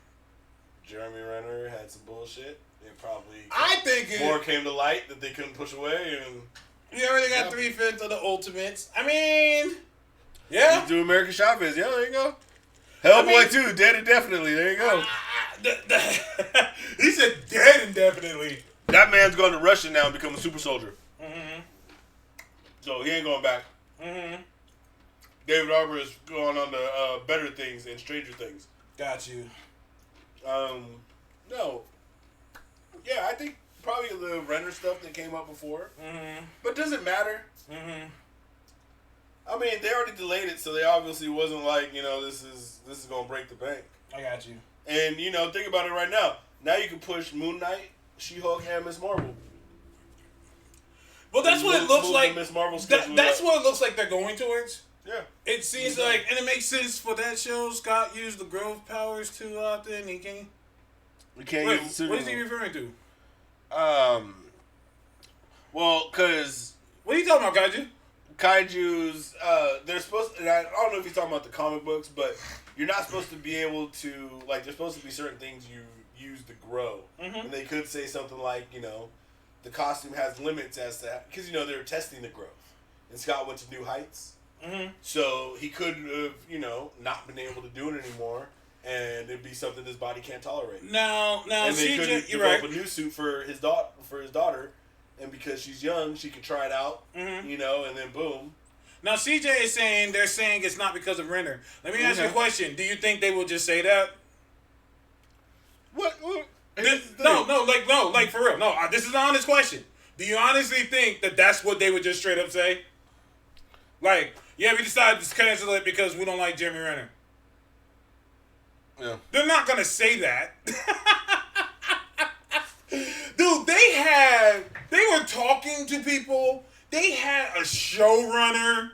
Jeremy Renner had some bullshit. It probably I think more came to light that they couldn't push away, and you already got 3/5 of the Ultimates. I mean, yeah. do American Chavez. Yeah, there you go. Hellboy 2, dead indefinitely. There you go. He said dead indefinitely. That man's going to Russia now and become a super soldier. So he ain't going back. David Harbour is going on to better things and stranger things. Got you. No. Yeah, I think probably the Renner stuff that came up before. But does it matter? I mean, they already delayed it, so they obviously wasn't like, this is gonna break the bank. I got you. And think about it right now. Now you can push Moon Knight, She-Hulk, and Ms. Marvel. Well, that's what it looks like. Ms. Marvel That's what it looks like they're going towards. Yeah. It seems like, and it makes sense for that show. Scott used the growth powers too often. He can't. We can't Wait, use the what is he referring to? Well, because What are you talking about, Kaiju? Kaiju's, they're supposed to, and I don't know if he's talking about the comic books, but you're not supposed to be able to, like, there's supposed to be certain things you use to grow. And they could say something like, the costume has limits as to, because, they were testing the growth. And Scott went to new heights. So he could have, not been able to do it anymore. And it'd be something his body can't tolerate. Now, And they could CJ, you're develop right. a new suit for his daughter. And because she's young, she could try it out, and then boom. Now, CJ is saying, they're saying it's not because of Renner. Let me ask you a question. Do you think they will just say that? What? Like for real. No, this is an honest question. Do you honestly think that that's what they would just straight up say? Like, yeah, we decided to cancel it because we don't like Jeremy Renner. Yeah. They're not going to say that. Dude, they were talking to people. They had a showrunner.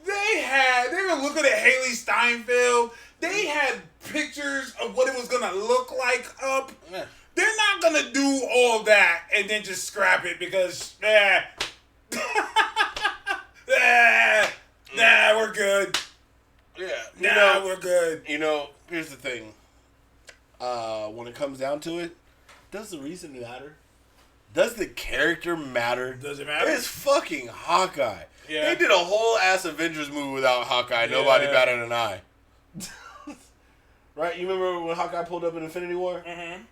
They were looking at Haley Steinfeld. They had pictures of what it was going to look like up. Yeah. They're not going to do then just scrap it because we're good. Yeah, We're good. You know, here's the thing. When it comes down to it, does the reason matter? Does the character matter? Does it matter? It's fucking Hawkeye. Yeah. They did a whole ass Avengers movie without Hawkeye. Nobody batted an eye. Right? You remember when Hawkeye pulled up in Infinity War? Mm-hmm.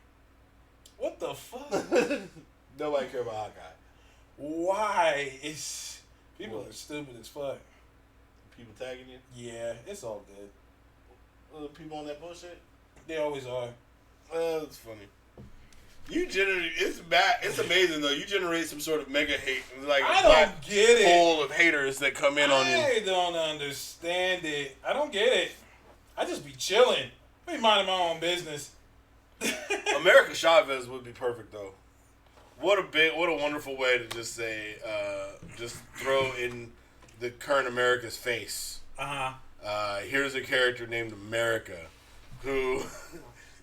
What the fuck? Nobody cared about Hawkeye. Why? People are stupid as fuck. People tagging you? Yeah, it's all good. Other people on that bullshit? They always are. It's funny. You generate. It's bad. It's amazing though. You generate some sort of mega hate, like I don't get it. Hole of haters that come in on you. I don't understand it. I don't get it. I just be chilling. I be minding my own business. America Chavez would be perfect though. What a wonderful way to just say, just throw in the current America's face. Here's a character named America, who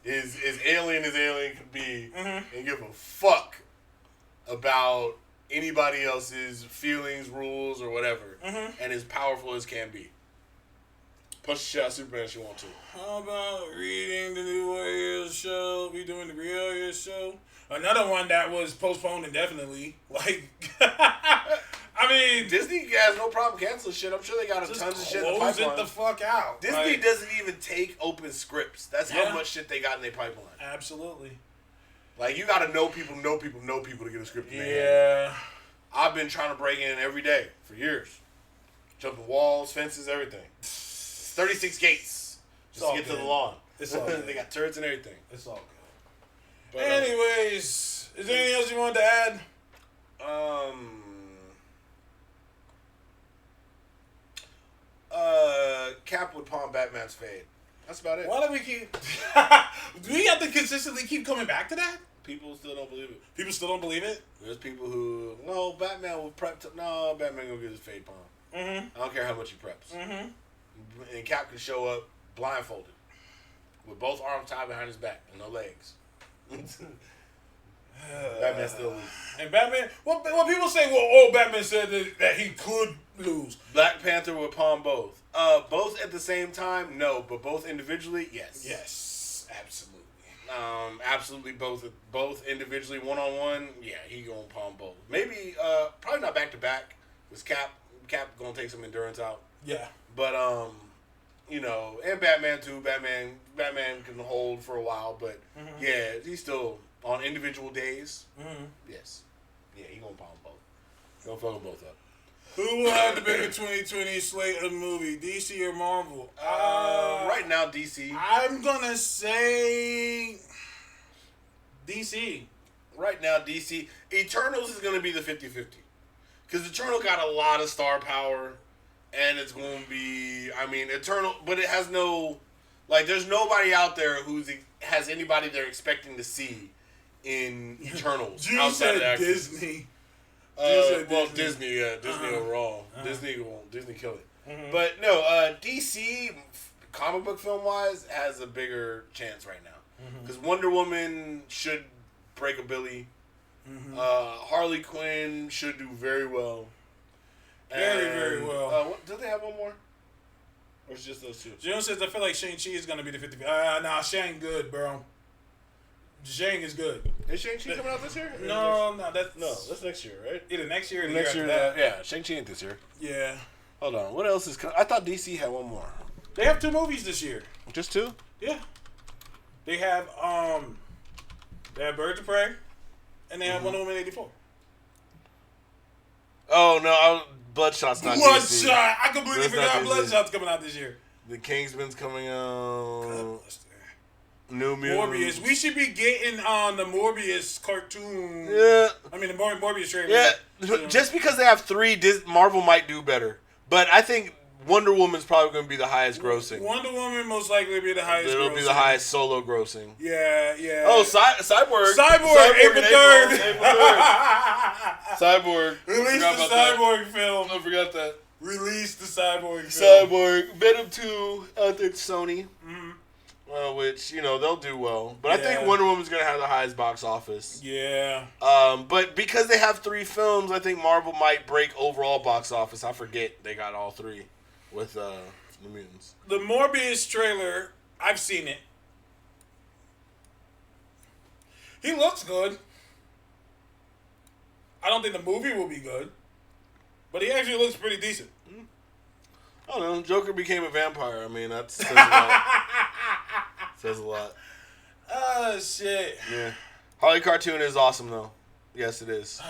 is alien as alien could be, and give a fuck about anybody else's feelings, rules, or whatever, and as powerful as can be. Punch the shit out of Superman if you want to. How about reading the new Warriors show? We doing the Warriors show? Another one that was postponed indefinitely. Like, I mean, Disney has no problem canceling shit. I'm sure they got tons of shit in the close pipeline. it the fuck out. Disney doesn't even take open scripts. That's how much shit they got in their pipeline. Absolutely. Like, you gotta know people to get a script in their hand. Yeah. I've been trying to break in every day for years. Jumping walls, fences, everything. 36 gates just to get to the lawn. It's all good. They got turrets and everything. It's all good. But, Anyways, is there anything else you wanted to add? Cap would pawn Batman's fade. That's about it. Why do we keep... Do we have to consistently keep coming back to that? People still don't believe it. People still don't believe it? There's people who, no, Batman will prep. No, Batman gonna get his fade pawn. I don't care how much he preps. And Cap can show up blindfolded, with both arms tied behind his back and no legs. Batman still loses. And Batman, what people say, well, Batman said that he could lose. Black Panther would pawn both. Both at the same time, no, but both individually, yes. Yes, absolutely. Absolutely both individually, one-on-one, yeah, he gonna pawn both. Maybe, probably not back-to-back, because Cap gonna take some endurance out. Yeah. But, you know, and Batman too, Batman can hold for a while, but, yeah, he's still, on individual days, yes. Yeah, he gonna pawn both. Gonna fuck them both up. Who will have the bigger 2020 slate of movie, DC or Marvel? Right now, DC. I'm gonna say DC. Right now, DC. Eternals is gonna be the 50-50. Because Eternal got a lot of star power, and it's going to be, I mean, Eternal, but it has no, like, there's nobody out there has anybody they're expecting to see in Eternals outside of the actors. Disney. Disney overall. Disney kill it. But no, DC, comic book film wise, has a bigger chance right now because Wonder Woman should break a billy. Harley Quinn should do very well. Very well. Do they have one more? Or it's just those two? June says, I feel like Shang-Chi is going to be the 50. Nah, Shang good, bro. Shang is good. Is Shang-Chi coming out this year? No, that's next year, right? Either next year or the Next year year, after that. yeah. Shang-Chi ain't this year. Yeah. Hold on. What else is coming? I thought DC had one more. They have 2 movies this year. Just 2? Yeah. They have Birds of Prey, and they have Wonder Woman 84. Oh no, Bloodshot's not DC. Bloodshot! I completely That's forgot not DC. Bloodshot's coming out this year. The Kingsman's coming out. Godbuster. New Mutants. Morbius. We should be getting on the Morbius cartoon. Yeah. I mean, the Morbius trailer. Yeah. soon. Just because they have 3, Marvel might do better. But I think Wonder Woman's probably going to be the highest grossing. Wonder Woman most likely be the highest. It'll be the highest solo grossing. Yeah, yeah. Oh, Cyborg. Cyborg, April 3rd. Cyborg. Release the Cyborg film. I forgot that. Release the Cyborg film. Cyborg. Venom 2 out there at Sony. Well, which, they'll do well. But I think Wonder Woman's going to have the highest box office. Yeah. But because they have 3 films, I think Marvel might break overall box office. I forget they got all 3 with the Mutants. The Morbius trailer, I've seen it. He looks good. I don't think the movie will be good. But he actually looks pretty decent. I don't know. Joker became a vampire. I mean, that says a lot. Says a lot. Oh, shit. Yeah. Harley Cartoon is awesome, though. Yes, it is.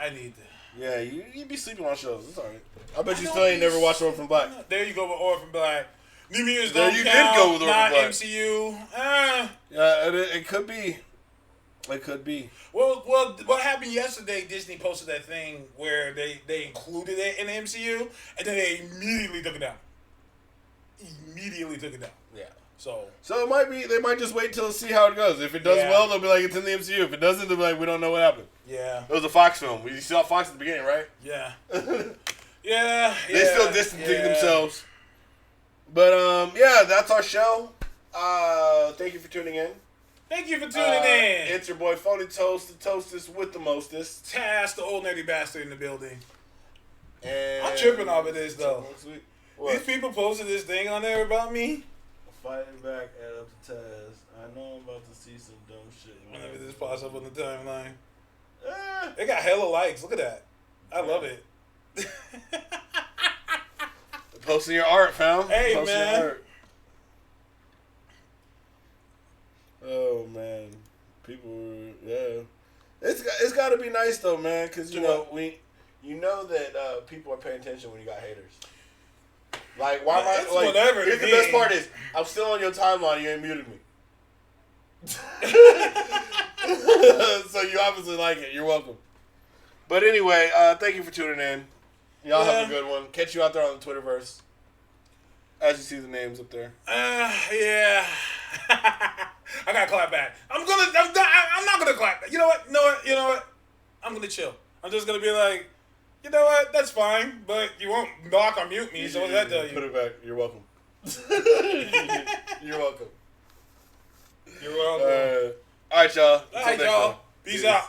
I need to. Yeah, you be sleeping on shows. It's alright. I bet you still ain't never watched Orphan Black. There you go with Orphan Black. New Mutants There don't you count, did go with Orphan not Black. MCU. Yeah, it could be. It could be. Well, what happened yesterday? Disney posted that thing where they included it in the MCU, and then they immediately took it down. Yeah. So it might be. They might just wait till see how it goes. If it does well, they'll be like it's in the MCU. If it doesn't, they'll be like we don't know what happened. Yeah. It was a Fox film. You saw Fox at the beginning, right? Yeah. Yeah. They still distancing themselves. But yeah, that's our show. Thank you for tuning in. Thank you for tuning in. It's your boy Phony Toast, the toastest with the mostest. Taz, the old nerdy bastard in the building. And I'm tripping off of this though. What? These people posted this thing on there about me. Fighting back, add up to Taz. I know I'm about to see some dumb shit. Whenever this pops up on the timeline. Eh. They got hella likes. Look at that. I love it. Posting your art, fam. Hey, Posting man. your art. Oh man, people. Yeah, it's got to be nice though, man, because you know that people are paying attention when you got haters. Like, why am I It's like? whatever Here's to the best me. part is I'm still on your timeline. You ain't muted me. So you obviously like it. You're welcome. But anyway, thank you for tuning in. Y'all have a good one. Catch you out there on the Twitterverse. As you see the names up there. Yeah. I gotta clap back. I'm not gonna clap back. You know what? I'm gonna chill. I'm just gonna be like, you know what? That's fine, but you won't knock or mute me. So what does that tell you? Put it back. You're welcome. You're welcome. You're welcome. All right, y'all. All right, y'all. Peace out.